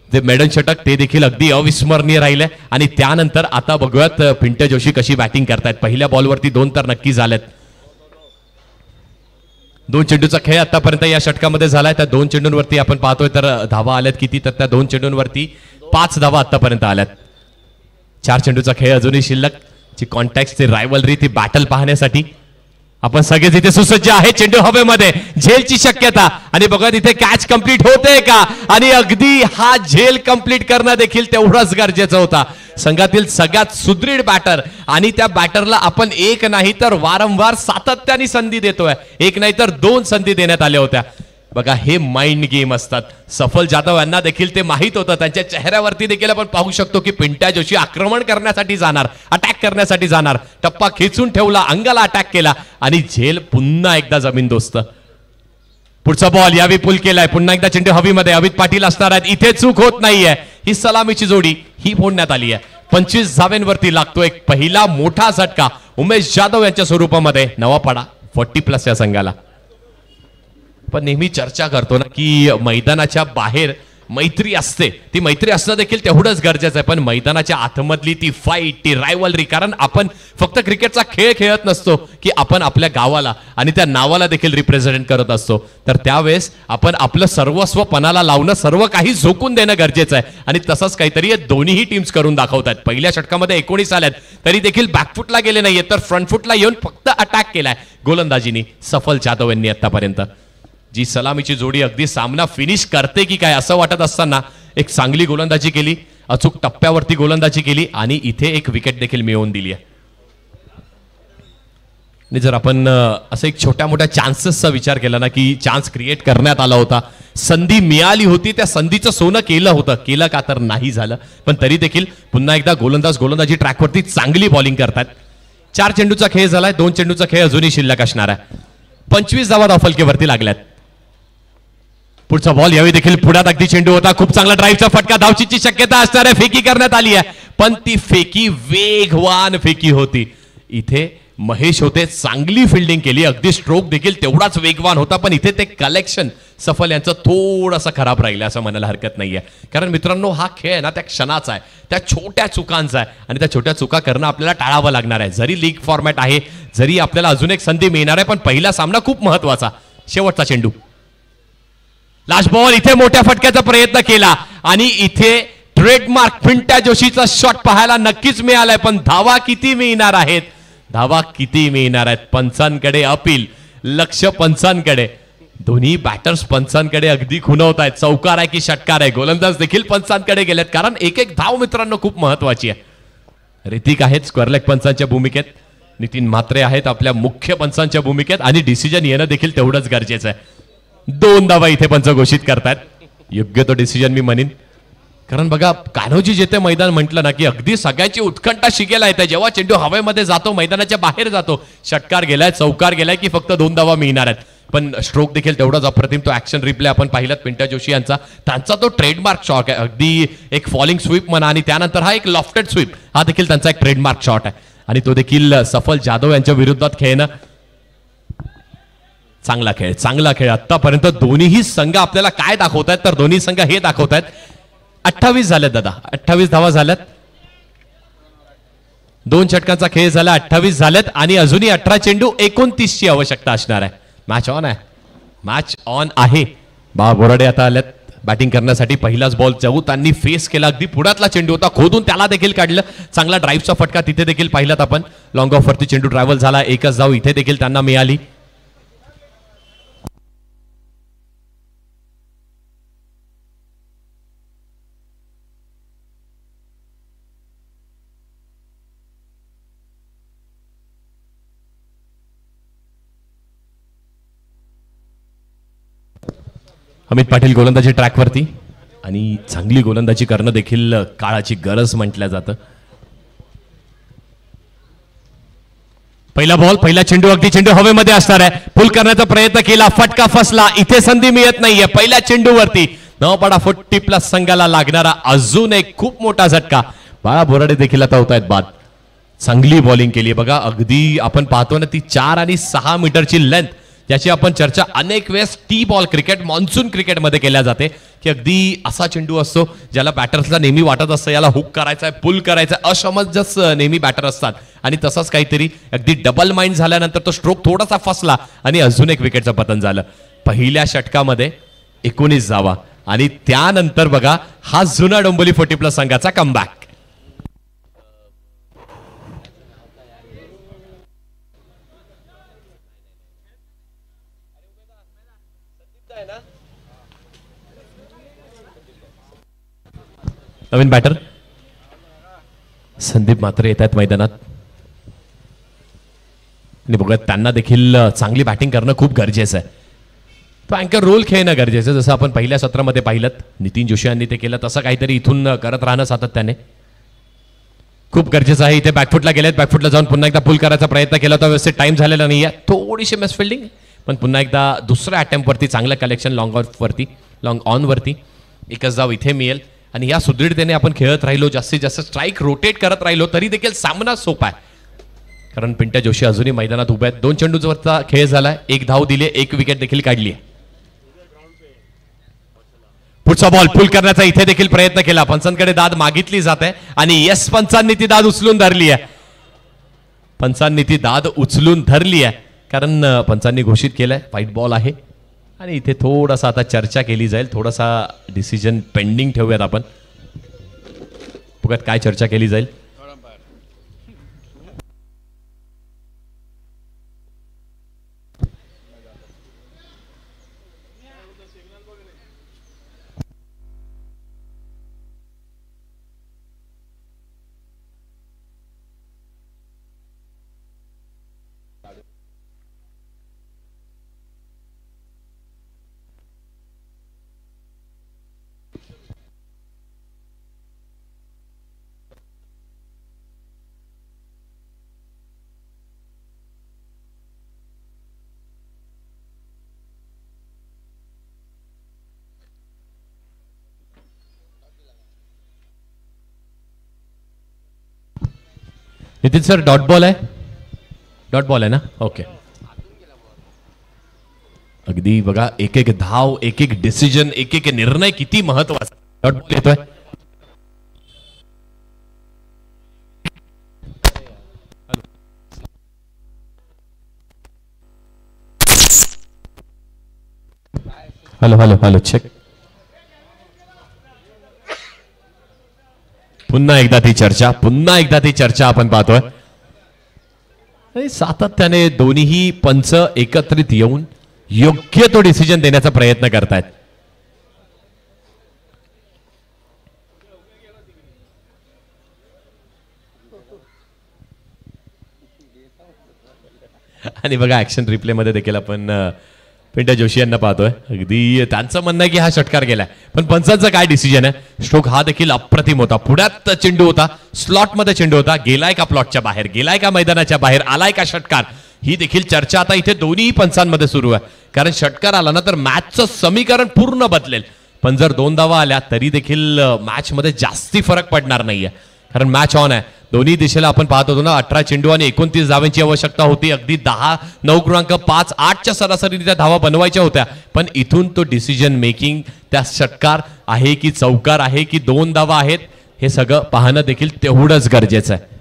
ते मेडन षटक ते देखील अगदी अविस्मरणीय राहिले. आणि त्यानंतर आता बघूयात पिंट्या जोशी कशी बॅटिंग करतायत. पहिल्या बॉलवरती 2 तर नक्की झालेत. 2 चेंडूचा खेळ आतापर्यंत या षटकामध्ये झालाय. त्या 2 चेंडूंवरती आपण पाहतोय तर धावा आल्यात किती, तर त्या 2 चेंडूंवरती 5 धावा आतापर्यंत आल्यात. 4 चेंडूचा खेळ अजूनही शिल्लक. ची कॉन्टॅक्ट, ती रायव्हलरी, ती बॅटल पाहण्यासाठी आपण सगळेच इथे सुसज्ज आहे. चेंडू हवेमध्ये, झेलची शक्यता आणि बघा तिथे कॅच कंप्लीट होते का. आणि अगदी हा झेल कंप्लीट करणं देखील तेवढंच गरजेचं होता. संघातील सगळ्यात सुदृढ बॅटर आणि त्या बॅटरला आपण एक नाही तर वारंवार सातत्याने संधी देतोय. एक नाही तर 2 संधी देण्यात आल्या होत्या. बघा हे माइंड गेम असतात. सफल जाधव यांना देखील ते माहित होतं. त्यांच्या चेहऱ्यावरती देखील आपण पाहू शकतो की पिंट्या जोशी आक्रमण करण्यासाठी जाणार, अटॅक करण्यासाठी जाणार. टप्पा खेचून ठेवला, अंगाला अटॅक केला आणि झेल पुन्हा एकदा जमीनदोस्त. पुढचा बॉल यावी पुल केलाय. पुन्हा एकदा चेंडू हवीमध्ये. अमित पाटील असणार आहेत. इथे चूक होत नाहीये. ही सलामीची जोडी ही फोडण्यात आली आहे. 25 धाव्यांवरती लागतो एक पहिला मोठा झटका उमेश जाधव यांच्या स्वरूपामध्ये. नवा पाडा 40+ या संघाला. पण नेहमी चर्चा करतो ना की मैदानाच्या बाहेर मैत्री असते, ती मैत्री असणं देखील तेवढंच गरजेचं आहे. पण मैदानाच्या आतमधली ती फाईट, ती रायव्हलरी, कारण आपण फक्त क्रिकेटचा खेळ खेळत नसतो की आपण आपल्या गावाला आणि त्या नावाला देखील रिप्रेझेंट करत असतो. तर त्यावेळेस आपण आपलं सर्वस्व पणाला लावणं, सर्व काही झोकून देणं गरजेचं आहे. आणि तसंच काहीतरी दोन्हीही टीम्स करून दाखवतात. पहिल्या षटकामध्ये 19 आल्यात तरी देखील बॅकफुटला गेले नाहीये, तर फ्रंटफुटला येऊन फक्त अटॅक केलाय गोलंदाजीनी सफल जाधव यांनी आतापर्यंत. जी सलामीची जोडी अगदी सामना फिनिश करते की काय असं वाटत असताना एक चांगली गोलंदाजी केली, अचूक टप्प्यावरती गोलंदाजी केली आणि इथे एक विकेट देखील मिळवून दिली आहे. आणि जर आपण असं एक छोट्या मोठ्या चान्सेसचा विचार केला ना, की चान्स क्रिएट करण्यात आला होता, संधी मिळाली होती, त्या संधीचं सोनं केलं होतं, केलं का तर नाही झालं. पण तरी देखील पुन्हा एकदा गोलंदाजी ट्रॅकवरती चांगली बॉलिंग करतात. 4 चेंडूचा खेळ झालाय, 2 चेंडूचा खेळ अजूनही शिल्लक असणार आहे. 25 धावा धावफलकीवरती लागल्यात. पुढचा बॉल यावेळी देखील पुढ्यात अगदी चेंडू होता, खूप चांगला ड्राईव्हचा फटका, धावचीची शक्यता असणार आहे, फेकी करण्यात आली आहे. पण ती फेकी वेगवान फेकी होती. इथे महेश होते, चांगली फिल्डिंग केली, अगदी स्ट्रोक देखील तेवढाच वेगवान होता. पण इथे ते कलेक्शन सफल यांचं थोडंसं खराब राहिलं असं म्हणायला हरकत नाहीये. कारण मित्रांनो, हा खेळ आहे ना त्या क्षणाचा आहे, त्या छोट्या चुकांचा आहे आणि त्या छोट्या चुका करणं आपल्याला टाळावं लागणार आहे. जरी लीग फॉर्मॅट आहे, जरी आपल्याला अजून एक संधी मिळणार आहे, पण पहिला सामना खूप महत्वाचा. शेवटचा चेंडू, लास्ट बॉल, इथे मोठ्या फटक्याचा प्रयत्न केला आणि इथे ट्रेडमार्क पिंट्या जोशीचा शॉट पाहायला नक्कीच मिळालाय. पण धावा किती मिळणार आहेत, धावा किती मिळणार आहेत? पंचांकडे अपील, लक्ष पंचांकडे. दोन्ही बॅटर्स पंचांकडे अगदी खुणवत आहेत. चौकार आहे की षटकार आहे? गोलंदाज देखील पंचांकडे गेलेत, कारण एक एक धाव मित्रांनो खूप महत्वाची आहे. ऋतिक आहेत स्क्वेअरलेग पंचांच्या भूमिकेत, नितीन म्हात्रे आहेत आपल्या मुख्य पंचांच्या भूमिकेत आणि डिसिजन येणं देखील तेवढंच गरजेचं आहे. 2 धावा इथे पंच घोषित करतात. योग्य तो डिसिजन मी म्हणेन, कारण बघा कान्होजी जेथे मैदान म्हटलं ना की अगदी सगळ्यांची उत्कंठा शिकेला येते. जेव्हा चेंडू हवेमध्ये जातो, मैदानाच्या बाहेर जातो, षटकार गेलाय, चौकार गेलाय की फक्त 2 धावा मिळणार आहेत. पण स्ट्रोक देखील तेवढाच अप्रतिम. तो ऍक्शन रिप्ले आपण पाहिलात पिंट्या जोशी यांचा, त्यांचा तो ट्रेडमार्क शॉट आहे, अगदी एक फॉलिंग स्वीप म्हणा आणि त्यानंतर हा एक लॉफ्टेड स्वीप, हा देखील त्यांचा एक ट्रेडमार्क शॉट आहे आणि तो देखील सफल जाधव यांच्या विरोधात खेळणं. चांगला खेळ आतापर्यंत. दोन्हीही संघ आपल्याला काय दाखवतायत, तर दोन्ही संघ हे दाखवतायत 28 झाल्यात दादा, 28 धावा झाल्यात, 2 षटकांचा खेळ झाला, 28 झाल्यात आणि अजूनही 18 चेंडू, 29 ची आवश्यकता असणार आहे. मॅच ऑन आहे, मॅच ऑन आहे. बोराडे आता आल्यात बॅटिंग करण्यासाठी. पहिलाच बॉल त्यांनी फेस केला, अगदी पुढातला चेंडू होता, खोदून त्याला देखील काढलं. चांगला ड्राईव्हचा फटका तिथे देखील पाहिलात आपण. लॉंग ऑफ वरती चेंडू ट्रॅव्हल झाला, एकच धाव इथे देखील त्यांना मिळाली. अमित पाटील गोलंदाजी ट्रॅकवरती आणि चांगली गोलंदाजी करणं देखील काळाची गरज म्हटलं जातं. पहिला बॉल, पहिला चेंडू, अगदी चेंडू हवेमध्ये असणार आहे. पुल करण्याचा प्रयत्न केला, फटका फसला, इथे संधी मिळत नाहीये. पहिल्या चेंडूवरती 9 फूट प्लस संघाला लागणारा अजून एक खूप मोठा झटका. बाळा बोराडे देखील आता होत आहेत बाद. चांगली बॉलिंग केली बघा, अगदी आपण पाहतो ना ती 4 आणि 6 मीटरची लेंथ, ज्याची आपण चर्चा अनेक वेळेस टी बॉल क्रिकेट, मॉन्सून क्रिकेटमध्ये केल्या जाते, की अगदी असा चेंडू असतो ज्याला बॅटर्सला नेहमी वाटत असतं याला हुक करायचा आहे, पुल करायचा आहे, असमंजस नेहमी बॅटर असतात. आणि तसंच काहीतरी अगदी डबल माइंड झाल्यानंतर तो स्ट्रोक थोडासा फसला आणि अजून एक विकेटचं पतन झालं. पहिल्या षटकामध्ये 19 धावा आणि त्यानंतर बघा हा जुना डोंबिवली 40+ संघाचा कमबॅक. नवीन बॅटर संदीप म्हात्रे येत आहेत मैदानात आणि बघा त्यांना देखील चांगली बॅटिंग करणं खूप गरजेचं आहे. तो अँकर रोल खेळणं गरजेचं आहे. जसं आपण पहिल्या सत्रामध्ये पाहिलं नितीन जोशी यांनी ते केलं, तसं काहीतरी इथून करत राहणं सातत्याने खूप गरजेचं आहे. इथे बॅकफुटला गेलेत, बॅकफुटला जाऊन पुन्हा एकदा पुल करायचा प्रयत्न केला होता, व्यवस्थित टाइम झालेला नाही आहे, थोडीशी मिस फिल्डिंग. पण पुन्हा एकदा दुसऱ्या अटेम्प्टवरती चांगलं कलेक्शन लॉंग ऑन वरती एकच धाव इथे मिळेल. आणि या सुदृढतेने आपण खेळत राहिलो, जास्तीत जास्त स्ट्राईक रोटेट करत राहिलो तरी देखील सामना सोपा आहे. कारण पिंट्या जोशी अजूनही मैदानात उभे आहेत. 2 चेंडूवरचा खेळ झालाय, 1 धाव दिली, 1 विकेट देखील काढली आहे. पुढचा बॉल पुल करण्याचा इथे देखील प्रयत्न केला. पंचांकडे दाद मागितली जाते आणि येस, पंचांनी ती दाद उचलून धरली आहे. पंचांनी ती दाद उचलून धरली आहे कारण पंचांनी घोषित केलंय व्हाईट बॉल आहे. आणि इथे थोडासा आता चर्चा केली जाईल. थोडासा डिसिजन पेंडिंग ठेवूयात आपण. बघत काय चर्चा केली जाईल. नितीन सर, डॉट बॉल आहे. डॉट बॉल आहे ना. ओके. अगदी बघा, एक एक धाव, एक एक डिसिजन, एक एक निर्णय किती महत्वाचा. डॉट बॉल येतोय. Hello hello hello check. पुन्हा एकदा ती चर्चा, पुन्हा एकदा ती चर्चा आपण पाहतोय. सातत्याने दोन्ही पंच एकत्रित येऊन योग्य तो डिसिजन देण्याचा प्रयत्न करतायत. आणि बघा, ऍक्शन रिप्ले मध्ये देखील आपण पिंट्या जोशी यांना पाहतोय. अगदी त्यांचं म्हणणं आहे की हा षटकार गेलाय, पण पंचांचा काय डिसिजन आहे. स्ट्रोक हा देखील अप्रतिम होता. पुढ्यात चेंडू होता, स्लॉट मध्ये चेंडू होता. गेलाय का प्लॉटच्या बाहेर, गेलाय का मैदानाच्या बाहेर, आलाय का षटकार, ही देखील चर्चा आता इथे दोन्ही पंचांमध्ये सुरू आहे. कारण षटकार आला ना तर मॅचचं समीकरण पूर्ण बदलेल. पण जर 2 धावा आल्या तरी देखील मॅच मध्ये जास्ती फरक पडणार नाहीये, कारण मॅच ऑन आहे. दोन्ही दिशेला आपण पाहत होतो ना, 18 चेंडू आणि 29 धावांची आवश्यकता होती. अगदी 9.58 सरासरी त्या धावा बनवायच्या होत्या. पण इथून तो डिसिजन मेकिंग, त्या षटकार आहे की चौकार आहे की 2 धावा आहेत, हे सगळं पाहणं देखील तेवढंच गरजेचं आहे.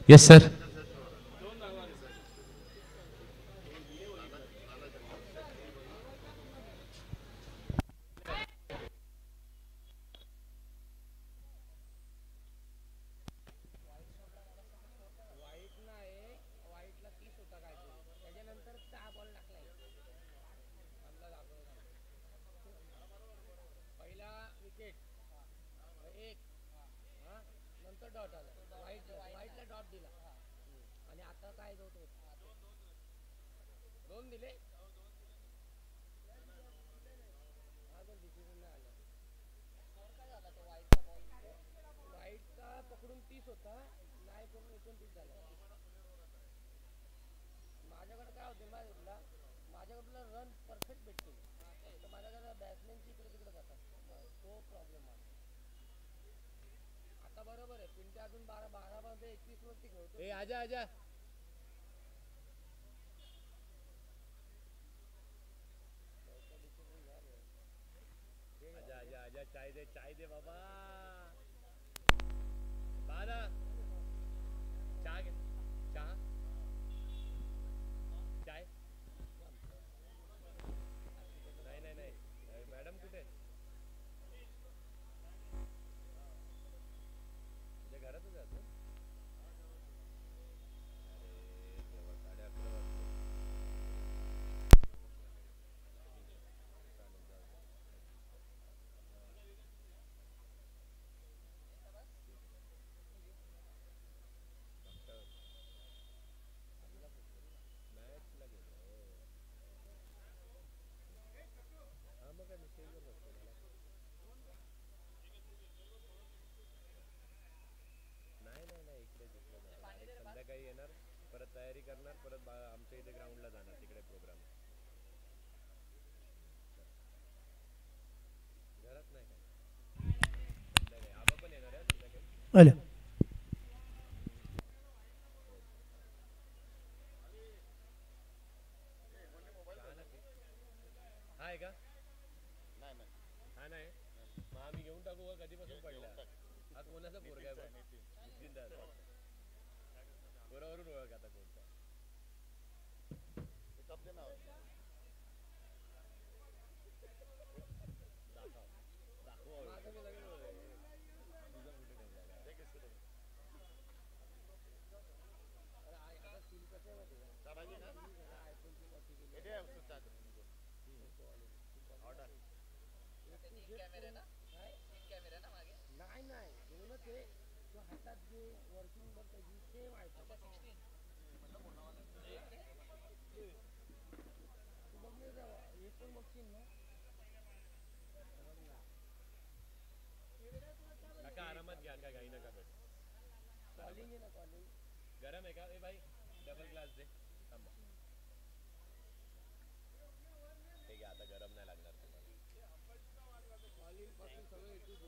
Yes sir. आजा आजा. आजा आजा आजा, चाय दे बाबा. बारा चहा घे. चहा चाय. नाही नाही नाही, मॅडम कुठे? घरातच आहे. करणार परत आमच्या इथे ग्राउंडला जाणार तिकडे प्रोग्राम घरात नाही काय आबा पण येणार आहे संध्याकाळी आलं आहे का हा नाही मग आम्ही घेऊन टाकू का कधीपासून पडला हा कोणाचा पोरगा आहे बरोबरून ओळख आता कोणता नाही नाही दोनच आहे तो हातात जे वर्किंग बघ त्याची सेम आहे तू बघ नाही जावा हे पण बघशील ना काका आरामात घ्या काय घाई नका भेट कॉलिंग आहे ना कॉलिंग गरम आहे का ए भाई डबल ग्लास दे थांबा ठीक आहे आता गरम नाही लागणार तुम्हाला कॉलिंग पासून सगळं इथूच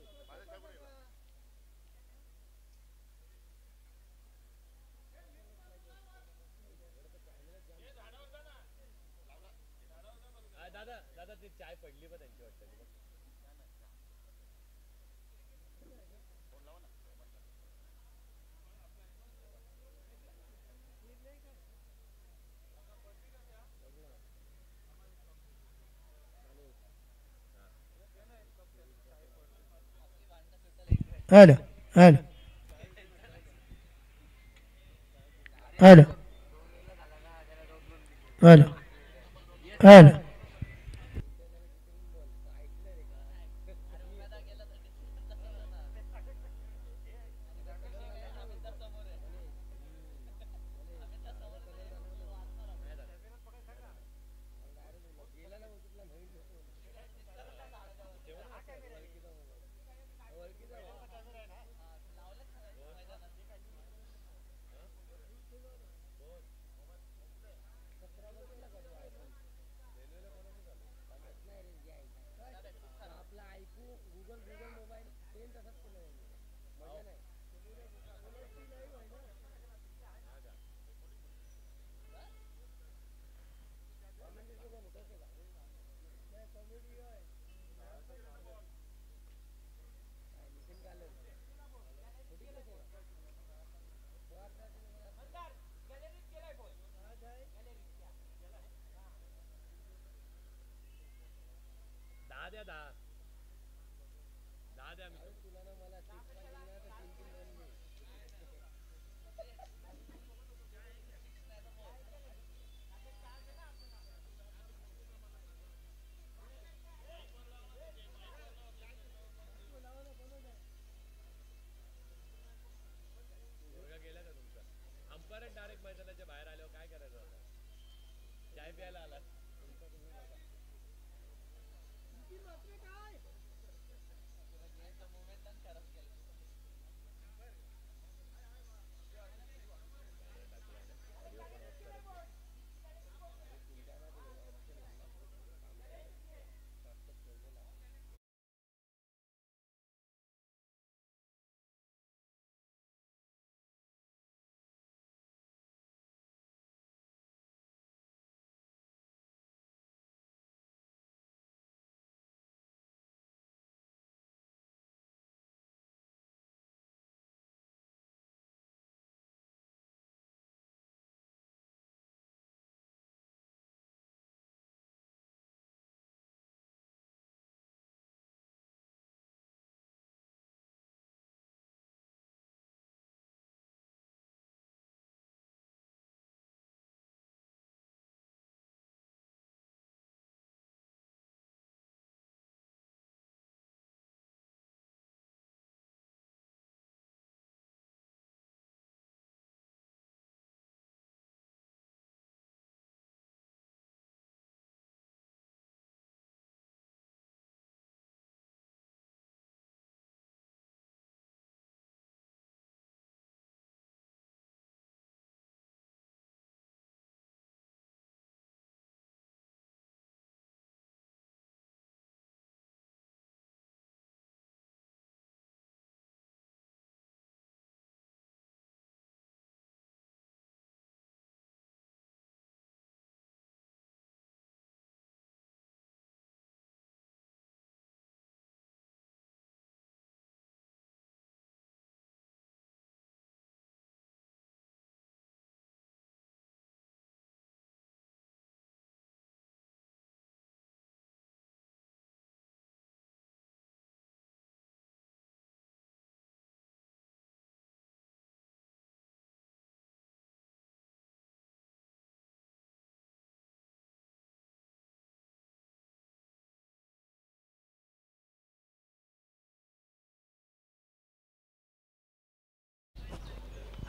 दादा दादा ती चाय पडली पण त्यांची वाटतं ती आलं आलं आलं आलं आलं आपला आयफोन गुगल मोबाईल सेम तसंच केलं मजा नाही दहा द्या मी तुला ना मला टिप्स पाहिजे ना तर 3-3 दोन दे मुलगा गेला का तुमचा अंपायरच डायरेक्ट मैदानाच्या बाहेर आल्यावर काय करायचं आता चाय प्यायला आला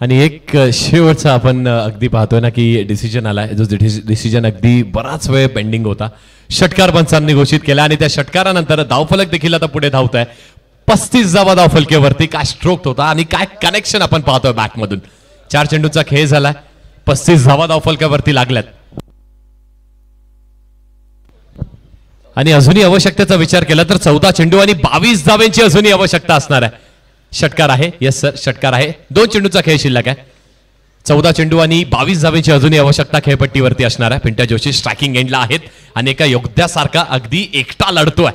आणि एक शेवटचा आपण अगदी पाहतोय ना की डिसिजन आलाय, जो डिसिजन अगदी बराच वेळ पेंडिंग होता, षटकार पंचांनी घोषित केला आणि त्या षटकारानंतर धावफलक देखील आता पुढे धावत आहे. 35 धावफलकेवरती काय स्ट्रोक होता आणि काय कनेक्शन आपण पाहतोय बॅटमधून. 4 चेंडूचा खेळ झालाय, 35 धावफलकावरती लागल्यात आणि अजूनही आवश्यकतेचा विचार केला तर 14 चेंडू आणि 22 धावांची अजूनही आवश्यकता असणार आहे. षटकार आहे, यस सर षटकार आहे. 2 चेंडूचा खेळ शिल्लक आहे. 14 चेंडू आणि 22 धावांची अजूनही आवश्यकता खेळपट्टीवरती असणार आहे. पिंट्या जोशी स्ट्रायकिंग एंडला आहेत आणि एका योद्ध्यासारखा अगदी एकटा लढतोय.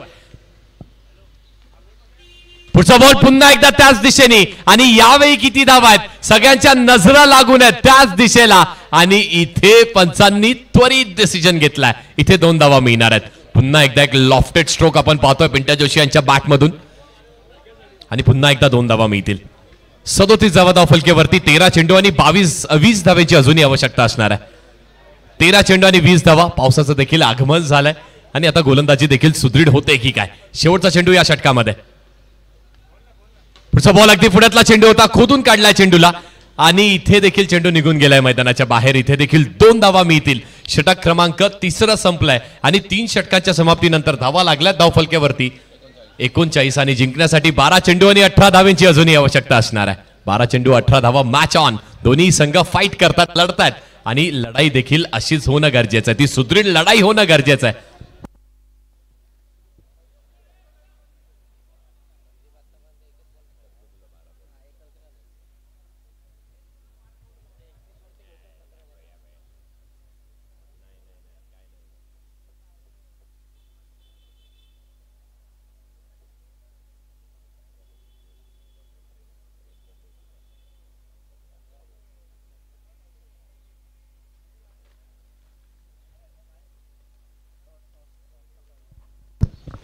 पुढचा बॉल पुन्हा एकदा त्याच दिशेने आणि यावेळी किती धावा आहेत, सगळ्यांच्या नजरा लागून आहेत त्याच दिशेला आणि इथे पंचांनी त्वरित डिसिजन घेतलाय. इथे 2 धावा मिळणार आहेत. पुन्हा एकदा एक लॉफ्टेड स्ट्रोक आपण पाहतोय पिंट्या जोशी यांच्या बॅटमधून आणि पुन्हा एकदा 2 धावा मिळतील. 37 धावफलकेवरती 13 चेंडू आणि 20 धावेची अजूनही आवश्यकता असणार आहे. 13 चेंडू आणि 20 धावा. पावसाचं देखील आगमन झालंय आणि आता गोलंदाजी देखील सुदृढ होते की काय. शेवटचा चेंडू या षटकामध्ये. पुढचा बॉल अगदी पुढ्यातला चेंडू होता, खोदून काढलाय चेंडूला आणि इथे देखील चेंडू निघून गेलाय मैदानाच्या बाहेर. इथे देखील 2 धावा मिळतील. षटक क्रमांक 3 संपलाय आणि 3 षटकांच्या समाप्तीनंतर धावा लागल्या धावफलकेवरती 39 आणि जिंकण्यासाठी 12 चेंडू आणि 18 धावांची अजूनही आवश्यकता असणार आहे. 12 चेंडू 18 धावा. Match on. दोन्ही संघ फाईट करतात, लढतात आणि लढाई देखील अशीच होणं गरजेचं आहे. ती सुदृढ लढाई होणं गरजेचं आहे.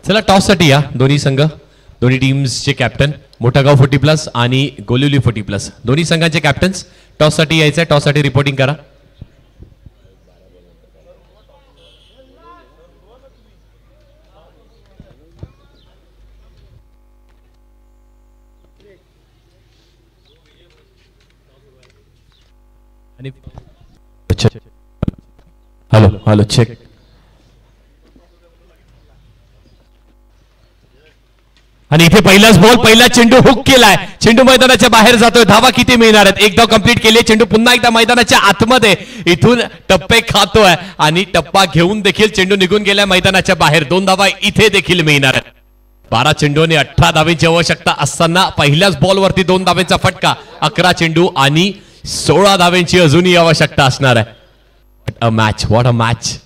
चला टॉस साठी या दोन्ही संघ, दोन्ही टीम्सचे कॅप्टन, मोठागाव 40+ आणि गोलिवली 40+, दोन्ही संघांचे कॅप्टन्स टॉस साठी यायचंय. टॉस साठी रिपोर्टिंग करा. आणि हॅलो हॅलो चेक. आणि इथे पहिलाच बॉल, पहिला चेंडू हुक केलाय. चेंडू मैदानाच्या बाहेर जातोय. धावा किती मिळणार आहेत? 1 धाव कंप्लीट केली. चेंडू पुन्हा एकदा मैदानाच्या आतमध्ये, इथून टप्पे खातोय आणि टप्पा घेऊन देखील चेंडू निघून गेलाय मैदानाच्या बाहेर. 2 धावा इथे देखील मिळणार आहेत. 12 चेंडू आणि 18 धावेची आवश्यकता असताना पहिल्याच बॉलवरती 2 धावेचा फटका. 11 चेंडू आणि 16 धावेची अजूनही आवश्यकता असणार आहे. What a match.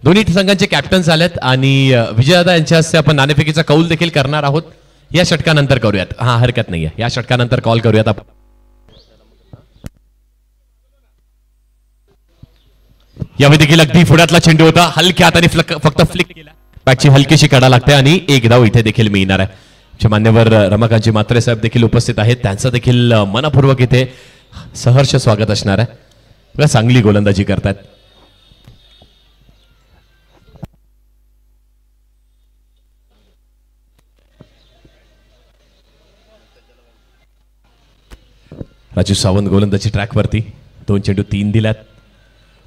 दोन्ही संघांचे कॅप्टन्स आलेत आणि विजयदादा यांच्या हस्ते आपण नाणेफेकीचा कौल देखील करणार आहोत. या षटकानंतर करूयात. हा हरकत नाहीये, या षटकानंतर कॉल करूयात आपण. यावेळी देखील अगदी पुढ्यातला चेंडू होता. हलक्या हाताने फक्त फ्लिक केला. बॅटची हलकीशी कडा लागते आणि 1 धाव इथे देखील मिळणार आहे. मान्यवर रमाकांतजी म्हात्रे साहेब देखील उपस्थित आहेत. त्यांचं देखील मनपूर्वक इथे सहर्ष स्वागत असणार आहे. चांगली गोलंदाजी करतात. राजू सावंत गोलंदाजी ट्रॅकवरती. 2 चेंडू 3 दिल्यात.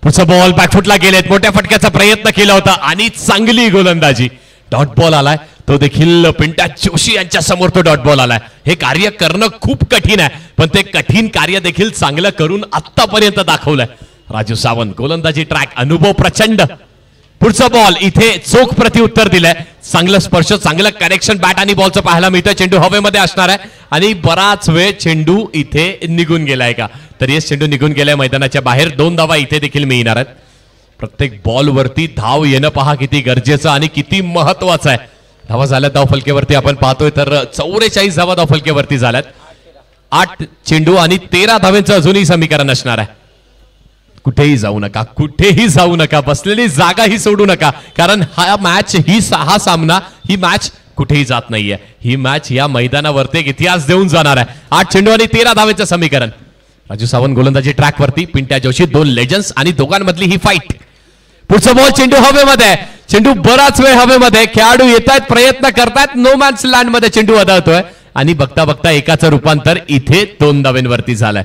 पुढचा बॉल बॅकफुटला गेलेत. मोठ्या फटक्याचा प्रयत्न केला होता आणि चांगली गोलंदाजी. डॉट बॉल आलाय, तो देखील पिंट्या जोशी यांच्या समोर तो डॉट बॉल आलाय. हे कार्य करणं खूप कठीण आहे, पण ते कठीण कार्य देखील चांगलं करून आतापर्यंत दाखवलंय राजू सावंत. गोलंदाजी ट्रॅक, अनुभव प्रचंड. पुढचा बॉल इथे चोख प्रत्युत्तर दिलंय. चांगलं स्पर्श, चांगलं कनेक्शन बॅट आणि बॉलचं पाहायला मिळतंय. चेंडू हवेमध्ये असणार आहे आणि बराच वेळ चेंडू इथे निघून गेलाय का, तर येस चेंडू निघून गेलाय मैदानाच्या बाहेर. 2 धावा इथे देखील मिळणार आहेत. प्रत्येक बॉलवरती धाव येणं पहा किती गरजेचं आणि किती महत्वाचं आहे. धावा झाल्यात धावफलकेवरती आपण पाहतोय तर 44 धावा धावफलकेवरती झाल्यात. 8 चेंडू आणि 13 धावांचं अजूनही समीकरण असणार आहे. कुठेही जाऊ नका, कुठेही जाऊ नका, बसलेली जागा ही सोडू नका, कारण हा मॅच हा सामना, ही मॅच कुठेही जात नाहीये. ही मॅच या मैदानावरती एक इतिहास देऊन जाणार आहे. 8 चेंडू आणि 13 धावेचं समीकरण. राजू सावंत गोलंदाजी ट्रॅकवरती, पिंट्या जोशी 2 लेजंड्स आणि दोघांमधली ही फाईट. पुढचा बॉल, चेंडू हवेमध्ये. चेंडू बराच वेळ हवेमध्ये, खेळाडू येत आहेत, प्रयत्न करतायत. नो मॅन्स लँड मध्ये चेंडू आदळतोय आणि बघता बघता एकाचं रूपांतर इथे 2 धावांवरती झालंय.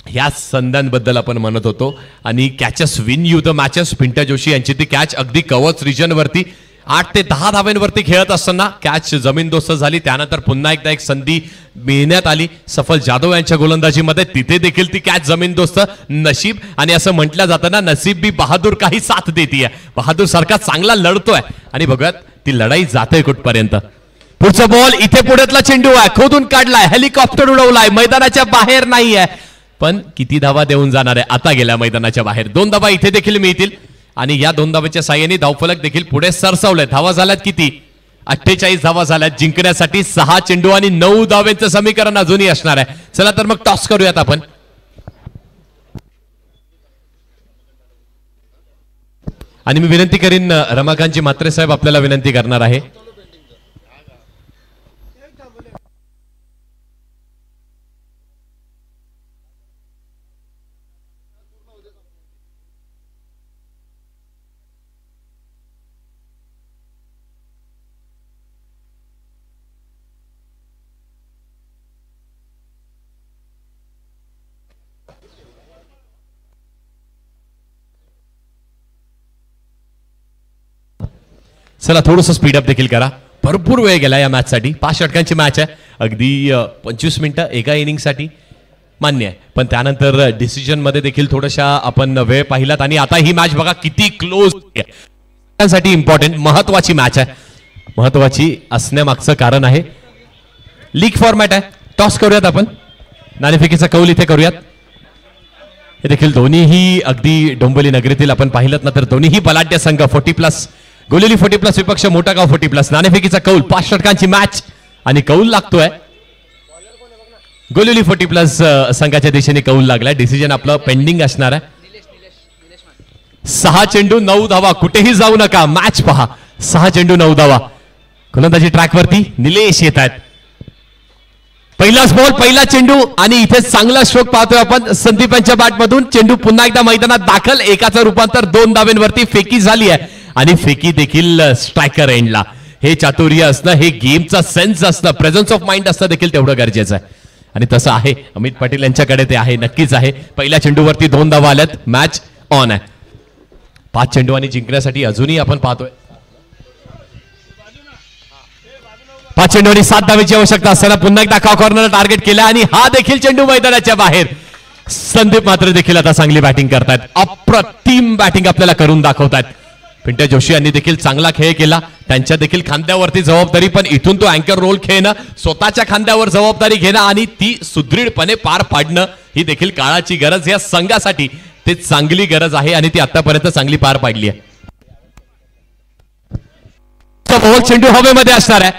या संध्यांबद्दल आपण म्हणत होतो. आणि catches win you the matches. Pintya Joshi यांची ती कॅच अगदी कवच रिजन वरती 8 ते 10 धावांवरती खेळत असताना कॅच जमीनदोस्त झाली. त्यानंतर पुन्हा एकदा एक संधी मिळण्यात आली सफल जाधव यांच्या गोलंदाजीमध्ये. तिथे देखील ती कॅच जमीनदोस्त. नशीब आणि असं म्हटलं जातं ना, नसीब भी बहादूर काही साथ देतीये. बहादूर सारखा चांगला लढतोय आणि बघूयात ती लढाई जाते कुठपर्यंत. पुढचा बॉल इथे पुढ्यातला चेंडू आहे, खोदून काढलाय, हेलिकॉप्टर उडवलाय, मैदानाच्या बाहेर नाहीये. पण किती धावा देऊन जाणार आहे? आता गेल्या मैदानाच्या बाहेर. 2 धावा इथे देखील मिळतील आणि या 2 धावांच्या साह्याने धावफलक देखील पुढे सरसावले. धावा झाल्यात किती? 48 धावा झाल्यात. जिंकण्यासाठी 6 चेंडू आणि 9 धावांचं समीकरण अजूनही असणार आहे. चला तर मग टॉस करूयात आपण. आणि मी विनंती करीन रमाकांतजी म्हात्रे साहेब आपल्याला विनंती करणार आहे. चला थोडंसं स्पीडअप देखील करा. भरपूर वेळ गेला या मॅच साठी. 5 षटकांची मॅच आहे. अगदी 25 मिनिटं एका इनिंगसाठी मान्य आहे. पण त्यानंतर डिसिजन मध्ये देखील थोड्याशा आपण वेळ पाहिलात. आणि आता ही मॅच बघा किती क्लोज साठी. इम्पॉर्टंट महत्वाची मॅच आहे. महत्वाची असण्यामागचं कारण आहे लीग फॉर्मॅट आहे. टॉस करूयात आपण. नाणेफेकीचा कौल इथे करूयात. हे देखील दोन्हीही अगदी डोंबिवली नगरीतील आपण पाहिलं ना तर दोन्हीही बलाढ्य संघ 40+. गोलेली 40+ विपक्ष मोठा गाव 40+. नाणेफेकीचा कौल 5 षटकांची मॅच आणि कौल लागतोय. गोलेली 40+ संघाच्या दिशेने कौल लागलाय. डिसिजन आपलं पेंडिंग असणार आहे. 6 चेंडू 9 धावा. कुठेही जाऊ नका. मॅच पहा. 6 चेंडू 9 धावा. गोलंदाजी ट्रॅक वरती निलेश येत आहेत. पहिलाच बॉल, पहिला चेंडू आणि इथे चांगला स्ट्रोक पाहतोय आपण संदीप यांच्या बॅटमधून. चेंडू पुन्हा एकदा मैदानात दाखल. एकाचं रूपांतर 2 धावांवरती. फेकी झाली आहे आणि फेकी देखील स्ट्रायकर एंडला. हे चातुर्य असणं, हे गेमचा सेन्स असणं, प्रेझन्स ऑफ माइंड असणं देखील तेवढं गरजेचं आहे. आणि तसं आहे अमित पाटील यांच्याकडे ते आहे. नक्कीच आहे. पहिल्या चेंडूवरती 2 धावा आल्यात. मॅच ऑन आहे. 5 चेंडू आणि जिंकण्यासाठी अजूनही आपण पाहतोय 5 चेंडू आणि 7 धावेची आवश्यकता असताना पुन्हा एकदा कॉर्नर टार्गेट केला आणि हा देखील चेंडू मैदानाच्या बाहेर. संदीप मात्र देखील आता चांगली बॅटिंग करतायत. अप्रतिम बॅटिंग आपल्याला करून दाखवतायत. पिंट्या जोशी यांनी देखील चांगला खेळ केला. त्यांच्या देखील खांद्यावरती जबाबदारी. पण इथून तो अँकर रोल खेळणं, स्वतःच्या खांद्यावर जबाबदारी घेणं आणि ती सुदृढपणे पार पाडणं ही देखील काळाची गरज. या संघासाठी ते चांगली गरज आहे आणि ती आतापर्यंत चांगली पार पाडली आहे. चेंडू हवेमध्ये असणार आहे.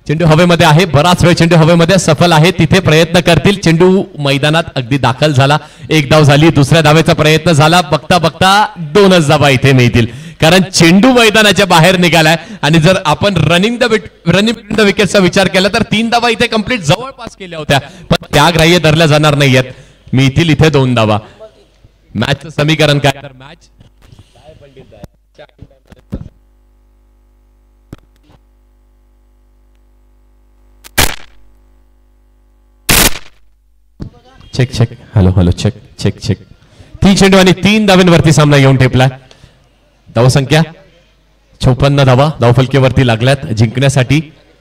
चेंडू हवेमध्ये आहे. बराच वेळ चेंडू हवेमध्ये सफल आहे. तिथे प्रयत्न करतील. चेंडू मैदानात अगदी दाखल झाला. 1 धाव झाली. दुसऱ्या धावेचा प्रयत्न झाला. बघता बघता 2च धावा इथे मिळतील. कारण चेंडू मैदानाच्या बाहेर निघालाय. आणि जर आपण रनिंग द विकेटचा विचार केला तर 3 धावा इथे कंप्लीट जवळपास केल्या होत्या. पण त्या ग्राह्य धरल्या जाणार नाहीयेत. मिळतील इथे 2 धावा. मॅचचं समीकरण काय तर match check check. Hello check check check. 3 चेंडू आणि 3 धावांवरती सामना येऊन ठेपलाय. धावसंख्या 54 धावा धावफलकेवरती लागल्यात. जिंकण्यासाठी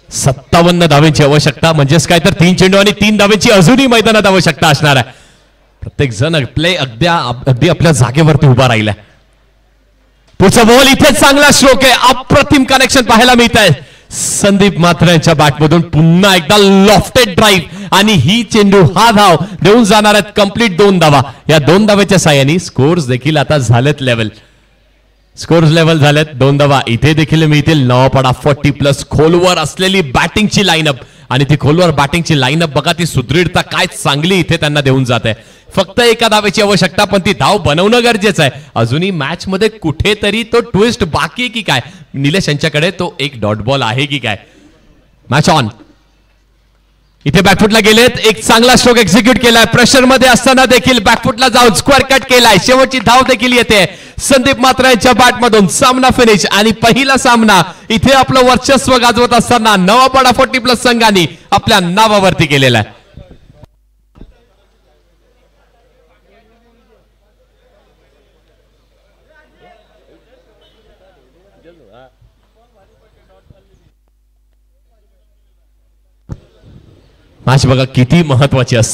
57 धावांची आवश्यकता. म्हणजेच काय तर 3 चेंडू आणि 3 धावांची अजूनही मैदानात आवश्यकता असणार आहे. प्रत्येक जण प्ले अगदी आपल्या जागेवरती उभा राहिलाय. पुढचा बॉल इथे चांगला स्ट्रोक आहे. अप्रतिम कनेक्शन पाहायला मिळत आहे. संदीप मात्र यांच्या बॅटमधून पुन्हा एकदा लॉफ्टेड ड्राईव्ह आणि ही चेंडू हा धाव देऊन जाणार आहेत. कंप्लीट 2 धावा. या 2 धावेच्या साह्याने स्कोर्स देखील आता झालेत लेवल. स्कोर्स लेवल झालेत. 2 धावा इथे देखील मिळतील. नवापाडा 40+ खोलवर असलेली बॅटिंगची लाईनअप आणि ती खोलवर बॅटिंगची लाईनअप बघा. ती सुदृढता काय चांगली इथे त्यांना देऊन जाते. फक्त एका धावेची आवश्यकता. पण ती धाव बनवणं गरजेचं आहे. अजूनही मॅच मध्ये कुठेतरी तो ट्विस्ट बाकी की काय. निलेश यांच्याकडे तो एक डॉट बॉल आहे की काय. Match on. इथे बॅकफुटला गेलेत. एक चांगला स्ट्रोक एक्झिक्यूट केलाय. प्रेशर मध्ये असताना देखील बॅकफुटला जाऊन स्क्वेअर कट केलाय. शेवटची धाव देखील येते. संदीप मात्रा यांच्या बॅटमधून सामना फिनिश आणि पहिला सामना इथे आपलं वर्चस्व गाजवत असताना नवापाडा 40+ संघाने आपल्या नावावरती केलेला आहे. मॅच बघा किती महत्वाची असते.